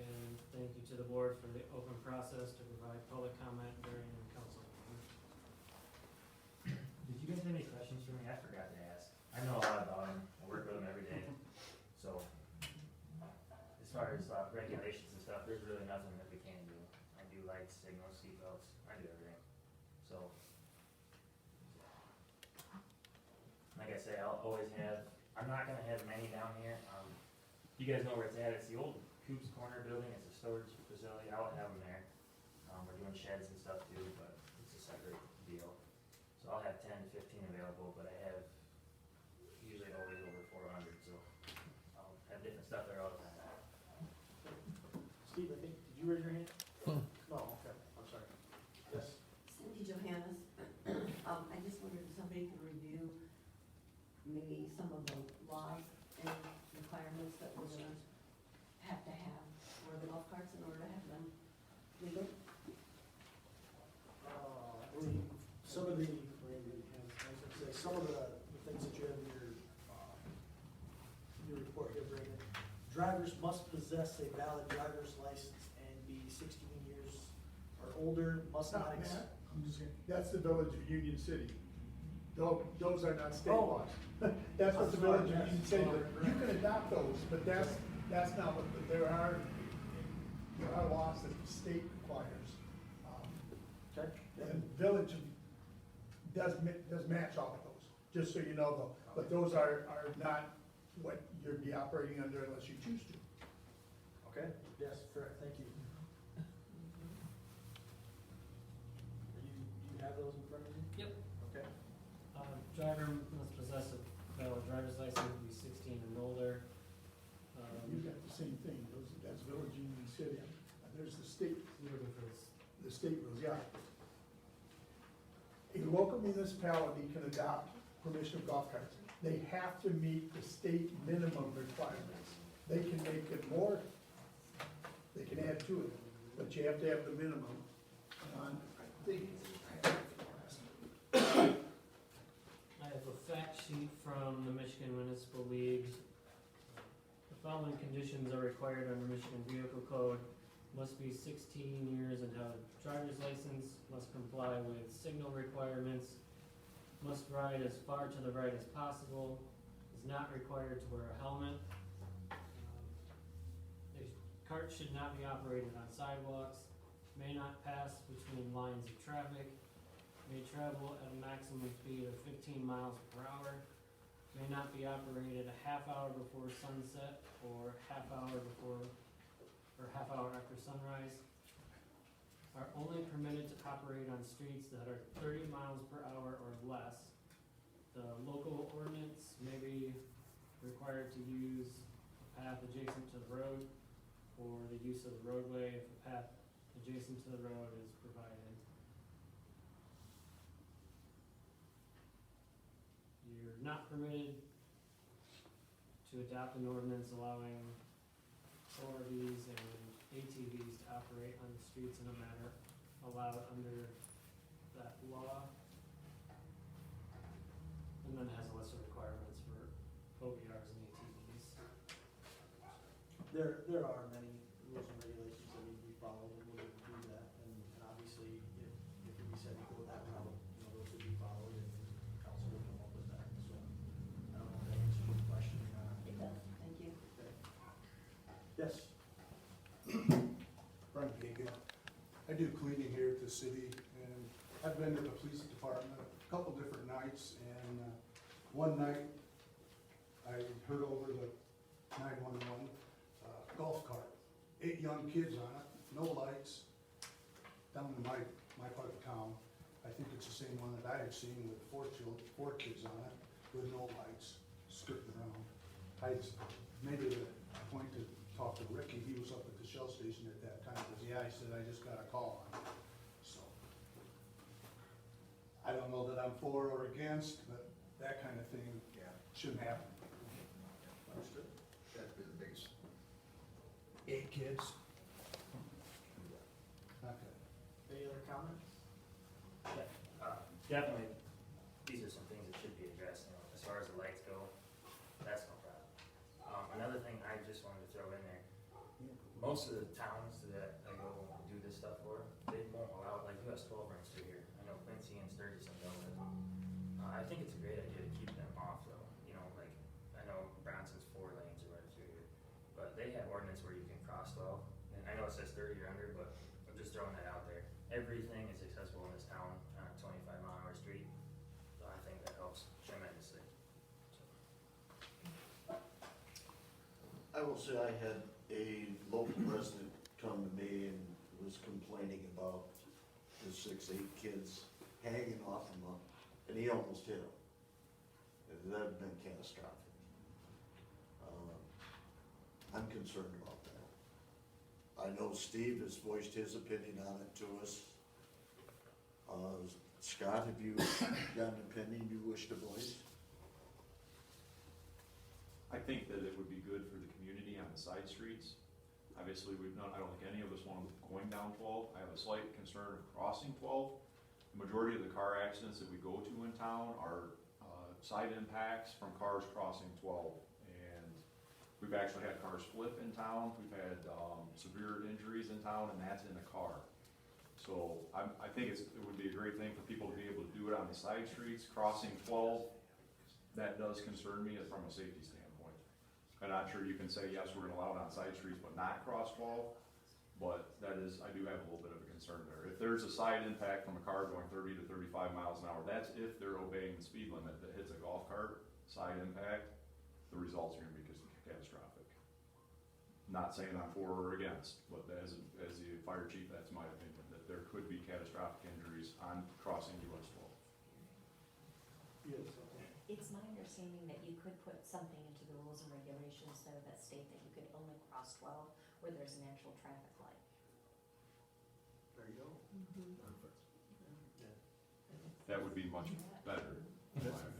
And thank you to the board for the open process to provide public comment during council meetings. Did you guys have any questions for me? I forgot to ask. I know a lot about them, I work with them every day, so as far as regulations and stuff, there's really nothing that we can do. I do lights, signals, seatbelts, I do everything, so. Like I say, I'll always have, I'm not gonna have many down here, you guys know where it's at, it's the old Coops Corner building, it's a storage facility, I'll have them there. We're doing sheds and stuff too, but it's a separate deal. So I'll have 10 to 15 available, but I have usually always over 400, so I'll have different stuff there all the time. Steve, I think, did you raise your hand? No, okay, I'm sorry. Yes? Cindy Johannes. I just wondered if somebody could review maybe some of the laws and requirements that we're gonna have to have for the golf carts in order to have them legal. I believe some of the, I was gonna say, some of the things that you have in your report here, Brandon. Drivers must possess a valid driver's license and be 16 years or older, must not That's the village of Union City. Those are not state Oh. laws. That's what the village of Yes. Union City, you can adopt those, but that's not what, there are laws that the state requires. Okay. And village does match all of those, just so you know though. But those are not what you'd be operating under unless you choose to. Okay, yes, correct, thank you. You have those in front of you? Yep. Okay. Driver must possess a valid driver's license, be 16 and older. You got the same thing, that's village of Union City. There's the state, We're looking for this. the state rules, yeah. A local municipality can adopt permission of golf carts. They have to meet the state minimum requirements. They can make it more, they can add to it, but you have to have the minimum. And I think, I have a fact sheet from the Michigan Municipal League. The following conditions are required under Michigan Vehicle Code. Must be 16 years and have a driver's license, must comply with signal requirements, must ride as far to the right as possible, is not required to wear a helmet. The cart should not be operated on sidewalks, may not pass between lines of traffic, may travel at a maximum speed of 15 miles per hour, may not be operated a half hour before sunset or half hour after sunrise, are only permitted to operate on streets that are 30 miles per hour or less. The local ordinance may be required to use a path adjacent to the road or the use of the roadway if a path adjacent to the road is provided. You're not permitted to adopt an ordinance allowing ORVs and ATVs to operate on the streets in a manner allowed under that law. And then it has a list of requirements for OVRs and ATVs. There are many rules and regulations that need to be followed, and we'll do that. And obviously, if we said to go that route, those would be followed, and council will come up with that. So, I don't know if that answers your question or not. It does, thank you. Yes? Brian Gagan. I I do cleaning here at the city, and I've been to the police department a couple different nights, and one night I heard over the 911 golf cart, 8 young kids on it, no lights, down in my part of town. I think it's the same one that I had seen with 4 kids on it, with no lights, skirting around. I made it a point to talk to Ricky, he was up at the Shell station at that time, because yeah, I said, I just got a call on it, so. I don't know that I'm for or against, but that kind of thing shouldn't happen. Understood. That'd be the biggest. 8 kids. Not good. Any other comments? Definitely, these are some things that should be addressed, you know, as far as the lights go, that's no problem. Another thing I just wanted to throw in there, most of the towns that I go do this stuff for, they won't allow, like US 12 runs through here. I know Quincy and Sturgis and Delta. I think it's a great idea to keep them off though, you know, like, I know Bronson's 4 lanes or right through here, but they have ordinance where you can cross 12, and I know it says 30 or under, but I'm just throwing that out there. Everything is accessible in this town on a 25-mile-an-hour street, so I think that helps tremendously. I will say I had a local resident come to me and was complaining about the 6, 8 kids hanging off him, and he almost hit him. And that'd been catastrophic. I'm concerned about that. I know Steve has voiced his opinion on it to us. Scott, have you got an opinion you wish to voice? I think that it would be good for the community on the side streets. Obviously, I don't think any of us want them going down 12. I have a slight concern of crossing 12. The majority of the car accidents that we go to in town are side impacts from cars crossing 12. And we've actually had cars flip in town. We've had severe injuries in town, and that's in a car. So I think it would be a great thing for people to be able to do it on the side streets, crossing 12. That does concern me from a safety standpoint. I'm not sure you can say, yes, we're gonna allow it on side streets, but not cross 12. But that is, I do have a little bit of a concern there. If there's a side impact from a car going 30 to 35 miles an hour, that's if they're obeying the speed limit that hits a golf cart, side impact, the results are gonna be catastrophic. Not saying I'm for or against, but as the fire chief, that's my opinion, that there could be catastrophic injuries on crossing US 12. Yes. It's my understanding that you could put something into the rules and regulations though that state that you could only cross 12 where there's an actual traffic light. There you go. That would be much better.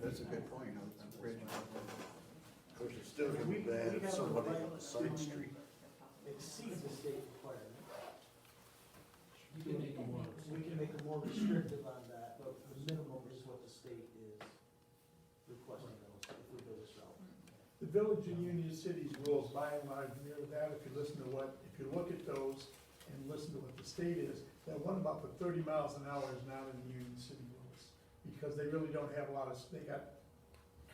That's a good point. I'm great. Of course, it's still gonna be bad if somebody on the side street. Exceeds the state requirement. We can make it more restrictive on that, but the minimum is what the state is requesting those, if we go this route. The village and Union City's rules, by and large, mirror that. If you look at those and listen to what the state is, that one about the 30 miles an hour is not in the Union City rules. Because they really don't have a lot of, they got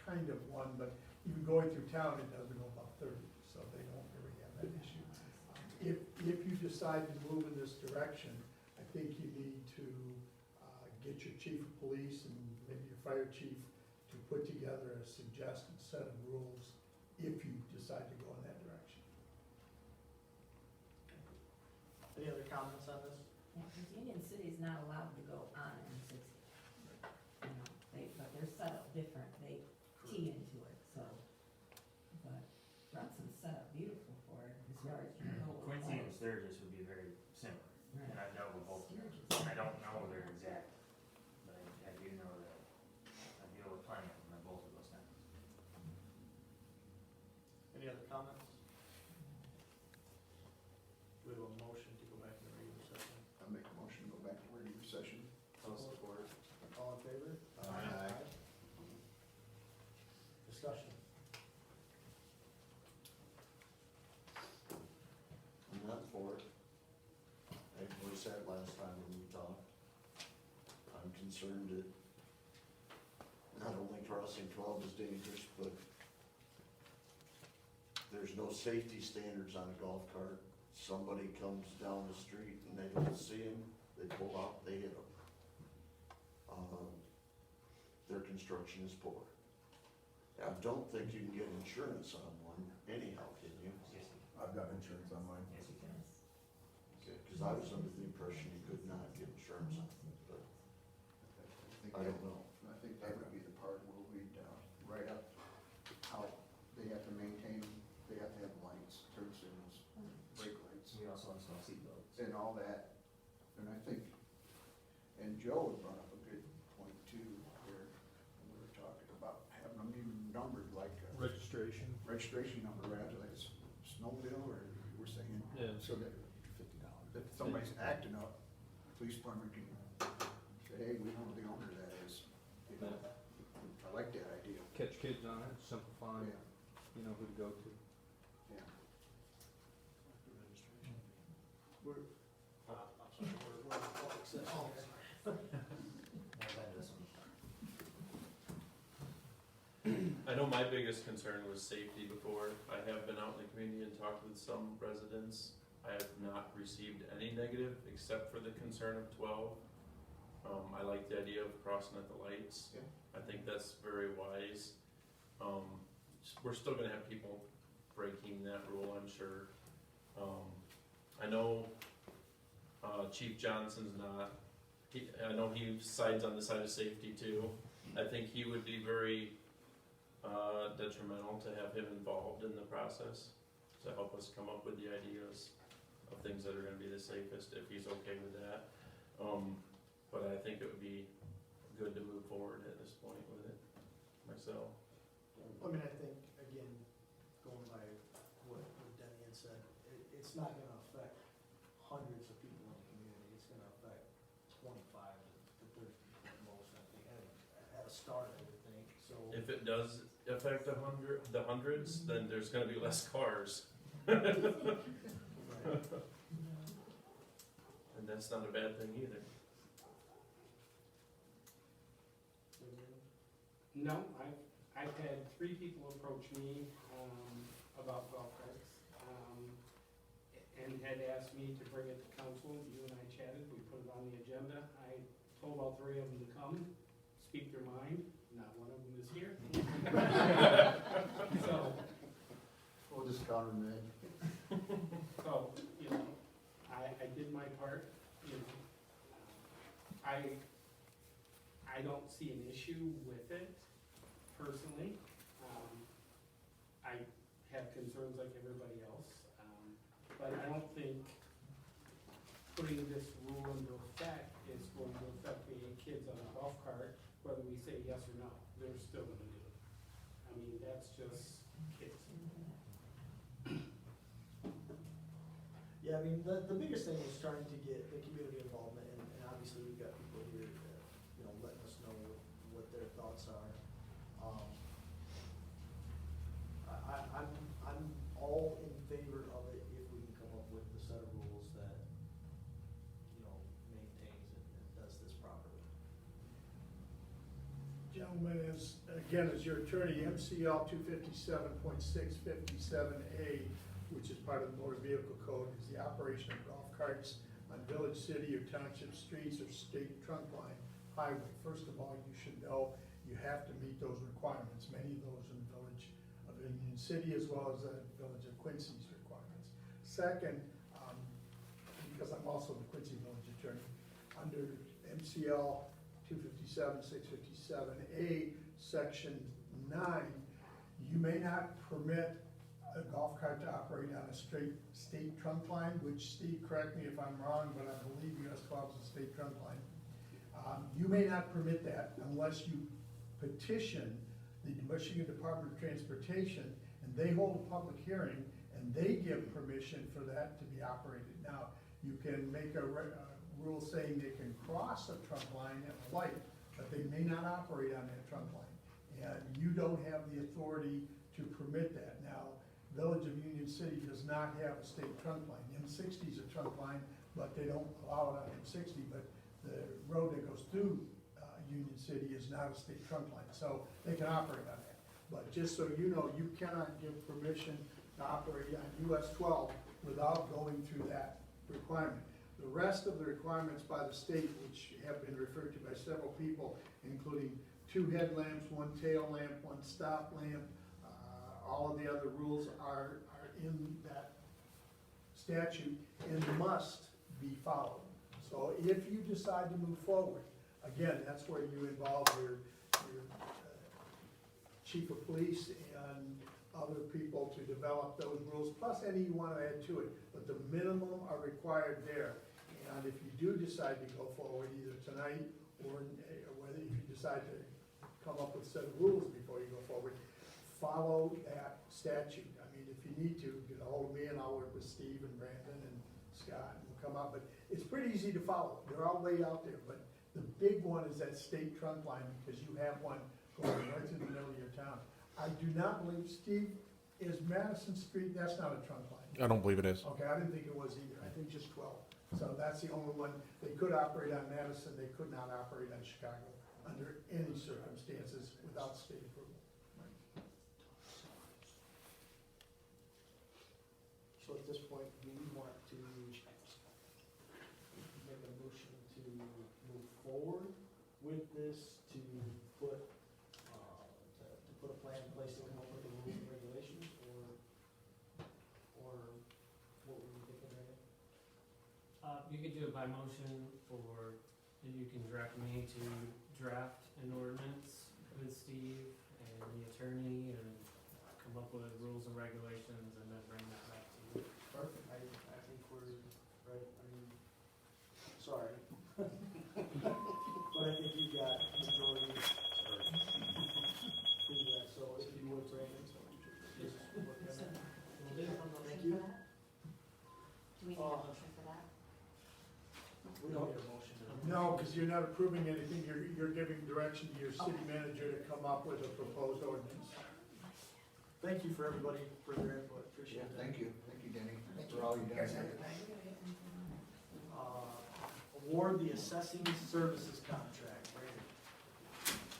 kind of one, but even going through town, it doesn't go about 30, so they don't really have that issue. If you decide to move in this direction, I think you need to get your chief of police and maybe your fire chief to put together a suggested set of rules if you decide to go in that direction. Any other comments on this? Yeah, because Union City's not allowed to go on M60. You know, but they're set up different, they tee into it, so. But Brunson's set up beautiful for it, as far as you know. Quincy and Sturgis would be very similar, and I've dealt with both of them. I don't know their exact, but I do know that I deal with plenty of them at both of those towns. Any other comments? Do we have a motion to go back into regular session? I'll make a motion to go back to regular session. I'll support. All in favor? Aye. Discussion. I'm not for it. I voiced that last time when we talked. I'm concerned that not only crossing 12 is dangerous, but there's no safety standards on a golf cart, somebody comes down the street and they don't see him, they pull out, they hit him. Their construction is poor. I don't think you can get insurance on one anyhow, can you? I've got insurance on mine. Yes, you can. Okay, cause I was under the impression you could not get insurance on it, but I don't know. I think that would be the part where we'd, write up how they have to maintain them, they have to have lights, turn signals, brake lights, We also install seatbelts. and all that. And I think, and Joe had brought up a good point too, where we were talking about having them even numbered like a Registration. registration number, rather like a snowmobile, or you were saying, Yeah. so that if somebody's acting up, police department can say, hey, we know who the owner of that is. You know, I like that idea. Catch kids on it, simplify, Yeah, you know who to go to. yeah. We're, I'm sorry, we're on public session here. I've been to this one. I know my biggest concern was safety before. I have been out in the community and talked with some residents. I have not received any negative except for the concern of 12. I like the idea of crossing at the lights. Yeah. I think that's very wise. We're still gonna have people breaking that rule, I'm sure. I know, Chief Johnson's not, I know he sides on the side of safety too. I think he would be very, detrimental to have him involved in the process, to help us come up with the ideas of things that are gonna be the safest, if he's okay with that. But I think it would be good to move forward at this point with it, myself. I mean, I think, again, going by what Denny had said, it's not gonna affect hundreds of people in the community, it's gonna affect 25 to 30 people at most, I think, at a start, I would think, so. If it does affect the hundreds, then there's gonna be less cars. Right. And that's not a bad thing either. No, I've had 3 people approach me, about golf carts, and had asked me to bring it to council. You and I chatted, we put it on the agenda. I told all 3 of them to come, speak their mind. Not one of them is here. So, We'll just counter them in. so, you know, I did my part, you know. I don't see an issue with it personally. I have concerns like everybody else, but I don't think putting this rule into effect is going to affect the kids on a golf cart, whether we say yes or no. They're still gonna do it. I mean, that's just kids. Yeah, I mean, the biggest thing is trying to get the community involvement, and obviously we've got people here that, you know, letting us know what their thoughts are. I'm all in favor of it if we can come up with a set of rules that, you know, maintains and does this properly. Gentlemen, as your attorney, MCL 257.657A, which is part of the motor vehicle code, is the operation of golf carts on village, city, or township streets or state trunk line highway. First of all, you should know you have to meet those requirements, many of those in the village of Union City as well as the village of Quincy's requirements. Second, because I'm also the Quincy village attorney, under MCL 257.657A, section 9, you may not permit a golf cart to operate on a straight state trunk line, which, Steve, correct me if I'm wrong, but I believe US 12 is a state trunk line. You may not permit that unless you petition the Michigan Department of Transportation, and they hold a public hearing, and they give permission for that to be operated. Now, you can make a rule saying they can cross a trunk line at a light, but they may not operate on that trunk line. And you don't have the authority to permit that. Now, Village of Union City does not have a state trunk line. M60 is a trunk line, but they don't allow it on M60, but the road that goes through Union City is not a state trunk line, so they can operate on that. But just so you know, you cannot give permission to operate on US 12 without going through that requirement. The rest of the requirements by the state, which have been referred to by several people, including 2 headlamps, 1 tail lamp, 1 stop lamp, all of the other rules are in that statute and must be followed. So if you decide to move forward, again, that's where you involve your chief of police and other people to develop those rules, plus any you want to add to it. But the minimum are required there. And if you do decide to go forward, either tonight or whether if you decide to come up with a set of rules before you go forward, follow that statute. I mean, if you need to, get a hold of me and I'll work with Steve and Brandon and Scott and we'll come up. But it's pretty easy to follow. They're all way out there. But the big one is that state trunk line because you have one going right through the middle of your town. I do not believe, Steve, is Madison Street, that's not a trunk line. I don't believe it is. Okay, I didn't think it was either. I think just 12. So that's the only one. They could operate on Madison, they could not operate on Chicago under any circumstances without state approval. So at this point, do we want to make a motion to move forward with this, to put a plan in place to come up with the rules and regulations, or what were you thinking right now? You could do it by motion, or you can direct me to draft an ordinance with Steve and the attorney and come up with rules and regulations and then bring that back to you. Perfect, I think we're right, I mean, sorry. But I think you got majority. Yeah, so if you would, Brandon, just work on that. Do we have a Thank motion you. for that? Do we need a motion for that? We don't need a motion. No, because you're not approving anything. You're giving direction to your city manager to come up with a proposed ordinance. Thank you for everybody for their input, appreciate that. Thank you, Denny, for all you guys have. Award the assessing services contract, Brandon.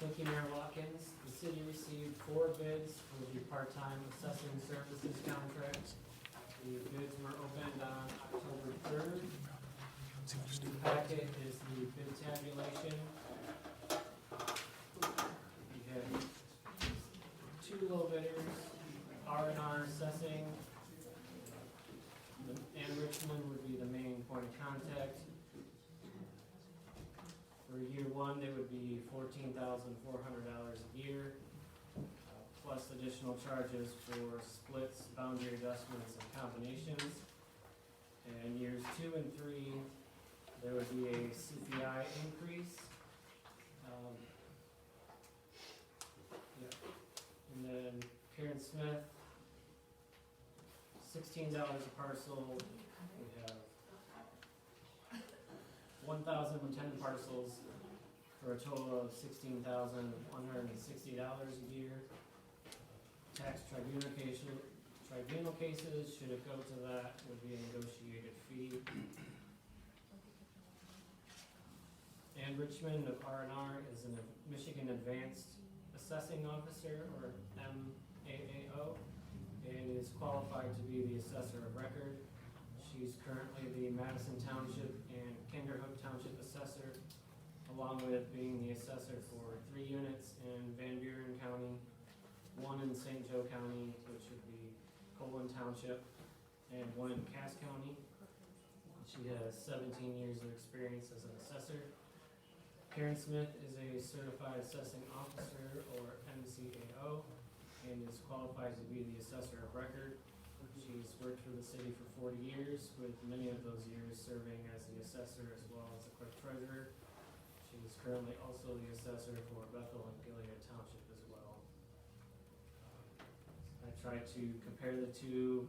Thank you, Mayor Watkins. The city received 4 bids for the part-time assessing services contract. The bids were opened on October 3rd. The packet is the bid tabulation. We have 2 low bidders, R&R Assessing, and Richmond would be the main point of contact. For year 1, they would be $14,400 a year, plus additional charges for splits, boundary adjustments, and combinations. And years 2 and 3, there would be a CPI increase. And then Karen Smith, $16 a parcel. We have 1,010 parcels for a total of $16,160 a year. Tax tribunal cases, should it go to that, would be a negotiated fee. And Richmond of R&R is a Michigan Advanced Assessing Officer, or MAAO, and is qualified to be the assessor of record. She's currently the Madison Township and Kinderhook Township assessor, along with being the assessor for 3 units in Van Buren County, 1 in St. Joe County, which would be Colin Township, and 1 in Cass County. She has 17 years of experience as an assessor. Karen Smith is a certified assessing officer, or MCAO, and is qualified to be the assessor of record. She's worked for the city for 40 years, with many of those years serving as the assessor as well as the clerk treasurer. She is currently also the assessor for Bethel and Gilead Township as well. I tried to compare the two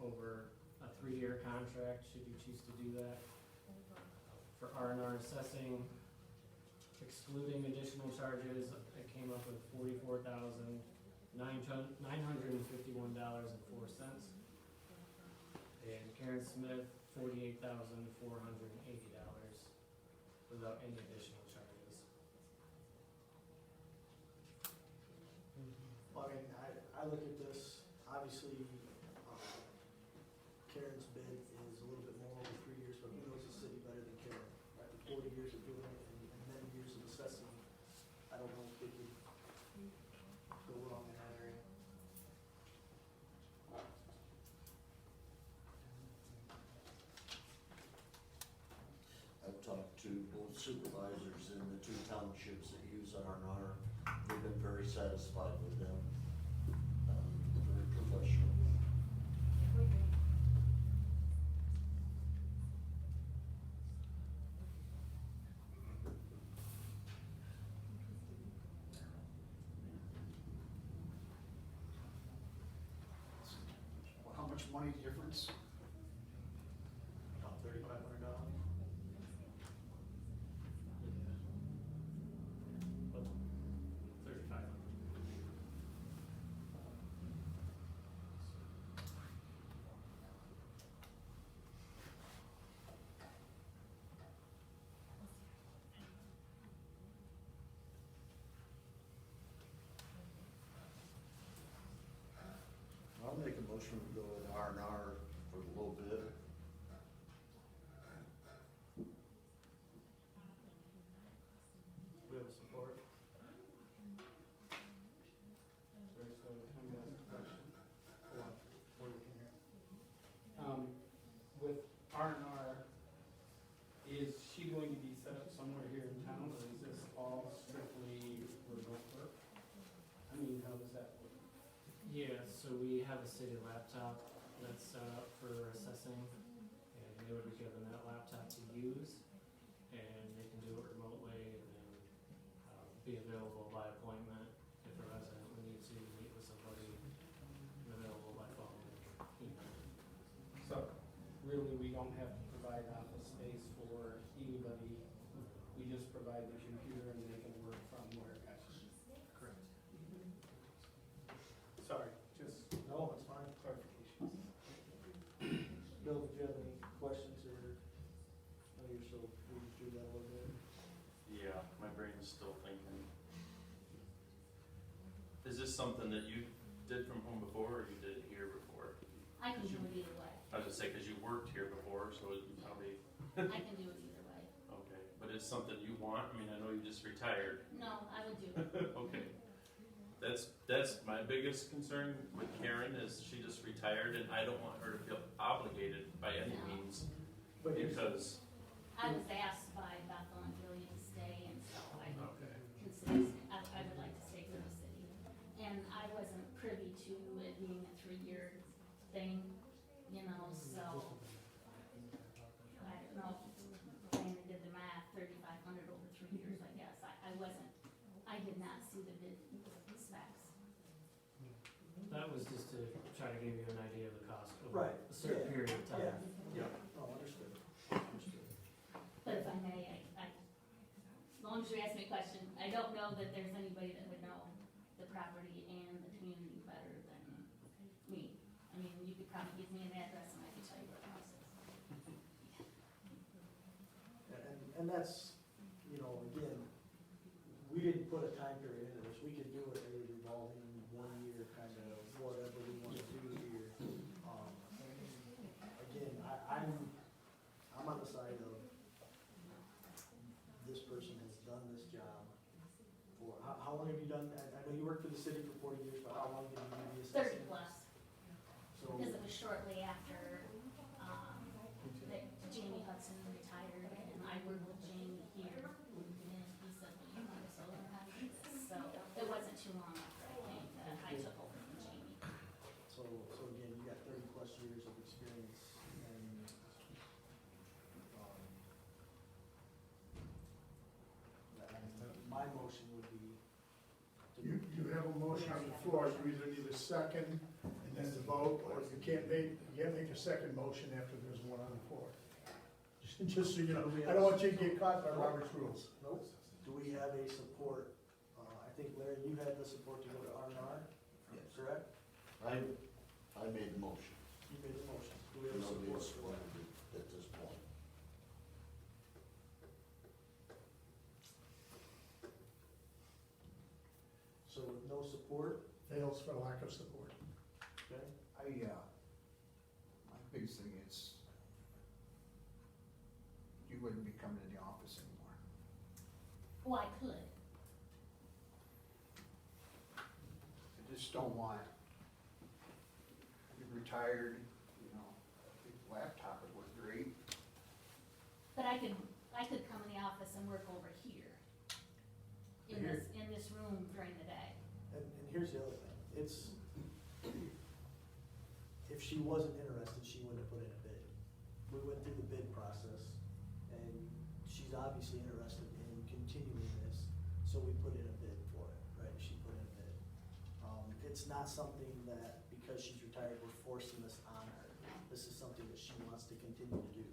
over a 3-year contract, should you choose to do that. For R&R assessing, excluding additional charges, it came up with $44,951.04. And Karen Smith, $48,480 without any additional charges. Well, I mean, I look at this, obviously, Karen's bid is a little bit more over 3 years, but who knows the city better than Karen? After 40 years of doing it and many years of assessing, I don't know if we could go wrong in that area. I've talked to both supervisors in the 2 townships that use R&R. They've been very satisfied with them. Very professional. Well, how much money difference? About $3,500. I'll make a motion to go with R&R for the low bid. We have support. Sorry, so I'm gonna ask a question. With R&R, is she going to be set up somewhere here in town, or is this all strictly remote work? I mean, how does that work? Yeah, so we have a city laptop that's set up for assessing, and they would be given that laptop to use, and they can do it remotely, and then be available by appointment if a resident would need to meet with somebody, available by phone, email. So, really, we don't have to provide office space for anybody, we just provide the computer and they can work from wherever. Correct. Sorry, just No, it's fine. clarification. Bill, did you have any questions or, I know you're still reading through that a little bit? Yeah, my brain is still thinking. Is this something that you did from home before, or you did it here before? I can do it either way. I was just saying, because you worked here before, so you probably, I can do it either way. okay. But it's something you want? I mean, I know you just retired. No, I would do it. Okay. That's my biggest concern with Karen, is she just retired, and I don't want her to feel obligated by any No. means, But here's- because, I was asked by Bethel and Julie to stay, and so I okay. considered, I would like to stay for the city. And I wasn't privy to it being a 3-year thing, you know, so. I don't know, Diana did the math, 3,500 over 3 years, I guess. I did not see the bid specs. That was just to try to give you an idea of the cost over Right, a certain yeah, period of time. Yeah, no, understood. Understood. But if I may, as long as you ask me a question, I don't know that there's anybody that would know the property and the community better than me. I mean, you could probably give me an address and I could tell you where the house is. And that's, you know, again, we didn't put a time period into this, we could do it a revolving 1 year kind of whatever we want to do here. Again, I'm on the side of this person has done this job for, how long have you done, I know you worked for the city for 40 years, but how long did you do the assessing? 30 plus, So, because it was shortly after, that Jamie Hudson retired, and I worked with Jamie here, and he said, well, you want to solar houses, so it wasn't too long after I came that I took over from Jamie. so again, you got 30 plus years of experience and, my motion would be to. You have a motion on the floor, you either need a second and then the vote, or you can't make a second motion after there's one on the floor. Just so you know, I don't want you to get caught by Robert's rules. Nope. Do we have a support? I think Larry, you had the support to go to R&R, Yes. correct? I made the motion. You made the motion. Do we have Nobody support has for that? supported it at this point. So with no support, Fails for lack of support. okay? My big biggest thing is you wouldn't be coming to the office anymore. Oh, I could. I just don't want, you're retired, you know, I think laptop would work great. But I could come in the office and work over here. In this room during the day. And here's the other thing, it's, if she wasn't interested, she wouldn't have put in a bid. We went through the bid process, and she's obviously interested in continuing this, so we put in a bid for it, right? She put in a bid. It's not something that, because she's retired, we're forcing this on her. This is something that she wants to continue to do.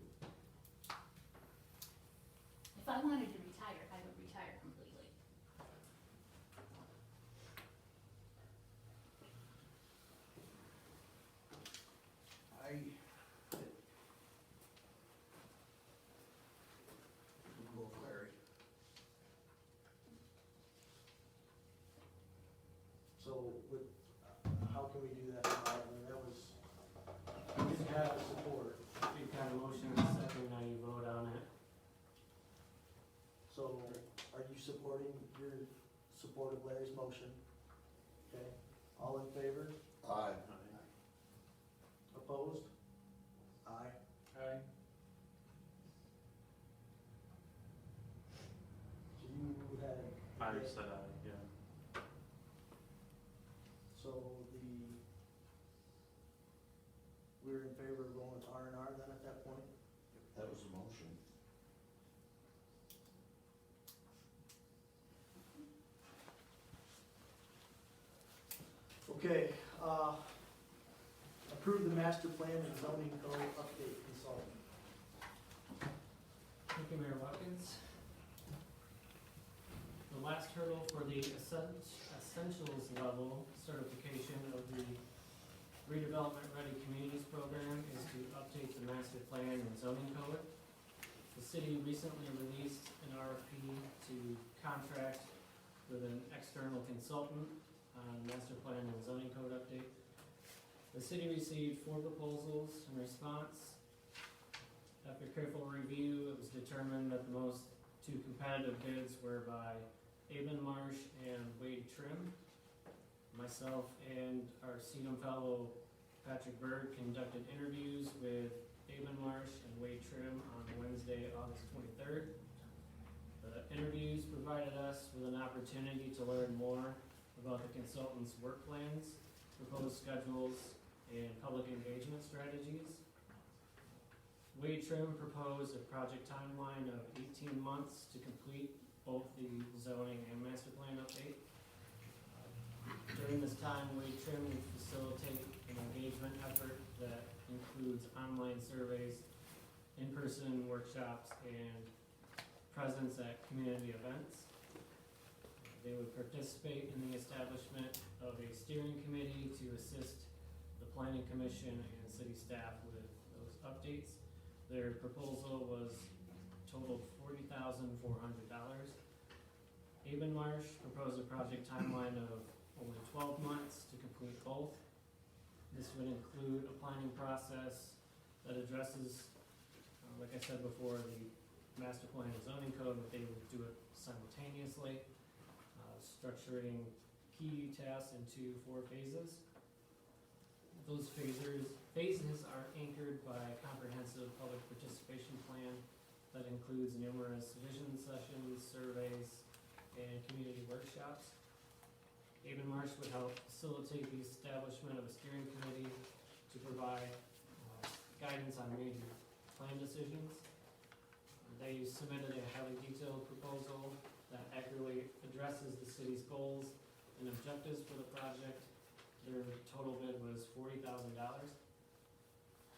If I wanted to retire, I would retire completely. Go with Larry. So with, how can we do that now? I mean, that was, we didn't have support. You've got a motion and a second, now you vote on it. So are you supporting your support of Larry's motion? Okay, all in favor? Aye. Opposed? Aye. Aye. So you had. I said aye, yeah. So we're in favor of going with R&R then at that point? That was the motion. Okay, approve the master plan and zoning code update consultant. Thank you, Mayor Watkins. The last hurdle for the essentials level certification of the redevelopment ready communities program is to update the master plan and zoning code. The city recently released an RFP to contract with an external consultant on master plan and zoning code update. The city received 4 proposals in response. After careful review, it was determined that the most 2 competitive bids were by Marsh and Wade Trim. Myself and our CEDAM fellow Patrick Berg conducted interviews with Marsh and Wade Trim on Wednesday, August 23rd. The interviews provided us with an opportunity to learn more about the consultant's work plans, proposed schedules, and public engagement strategies. Wade Trim proposed a project timeline of 18 months to complete both the zoning and master plan update. During this time, Wade Trim would facilitate an engagement effort that includes online surveys, in-person workshops, and presence at community events. They would participate in the establishment of a steering committee to assist the planning commission and city staff with those updates. Their proposal was totaled $40,400. Marsh proposed a project timeline of only 12 months to complete both. This would include a planning process that addresses, like I said before, the master plan and zoning code, but they would do it simultaneously, structuring key tasks into 4 phases. Those phases are anchored by a comprehensive public participation plan that includes numerous vision sessions, surveys, and community workshops. Marsh would help facilitate the establishment of a steering committee to provide guidance on major plan decisions. They submitted a highly detailed proposal that accurately addresses the city's goals and objectives for the project. Their total bid was $40,000.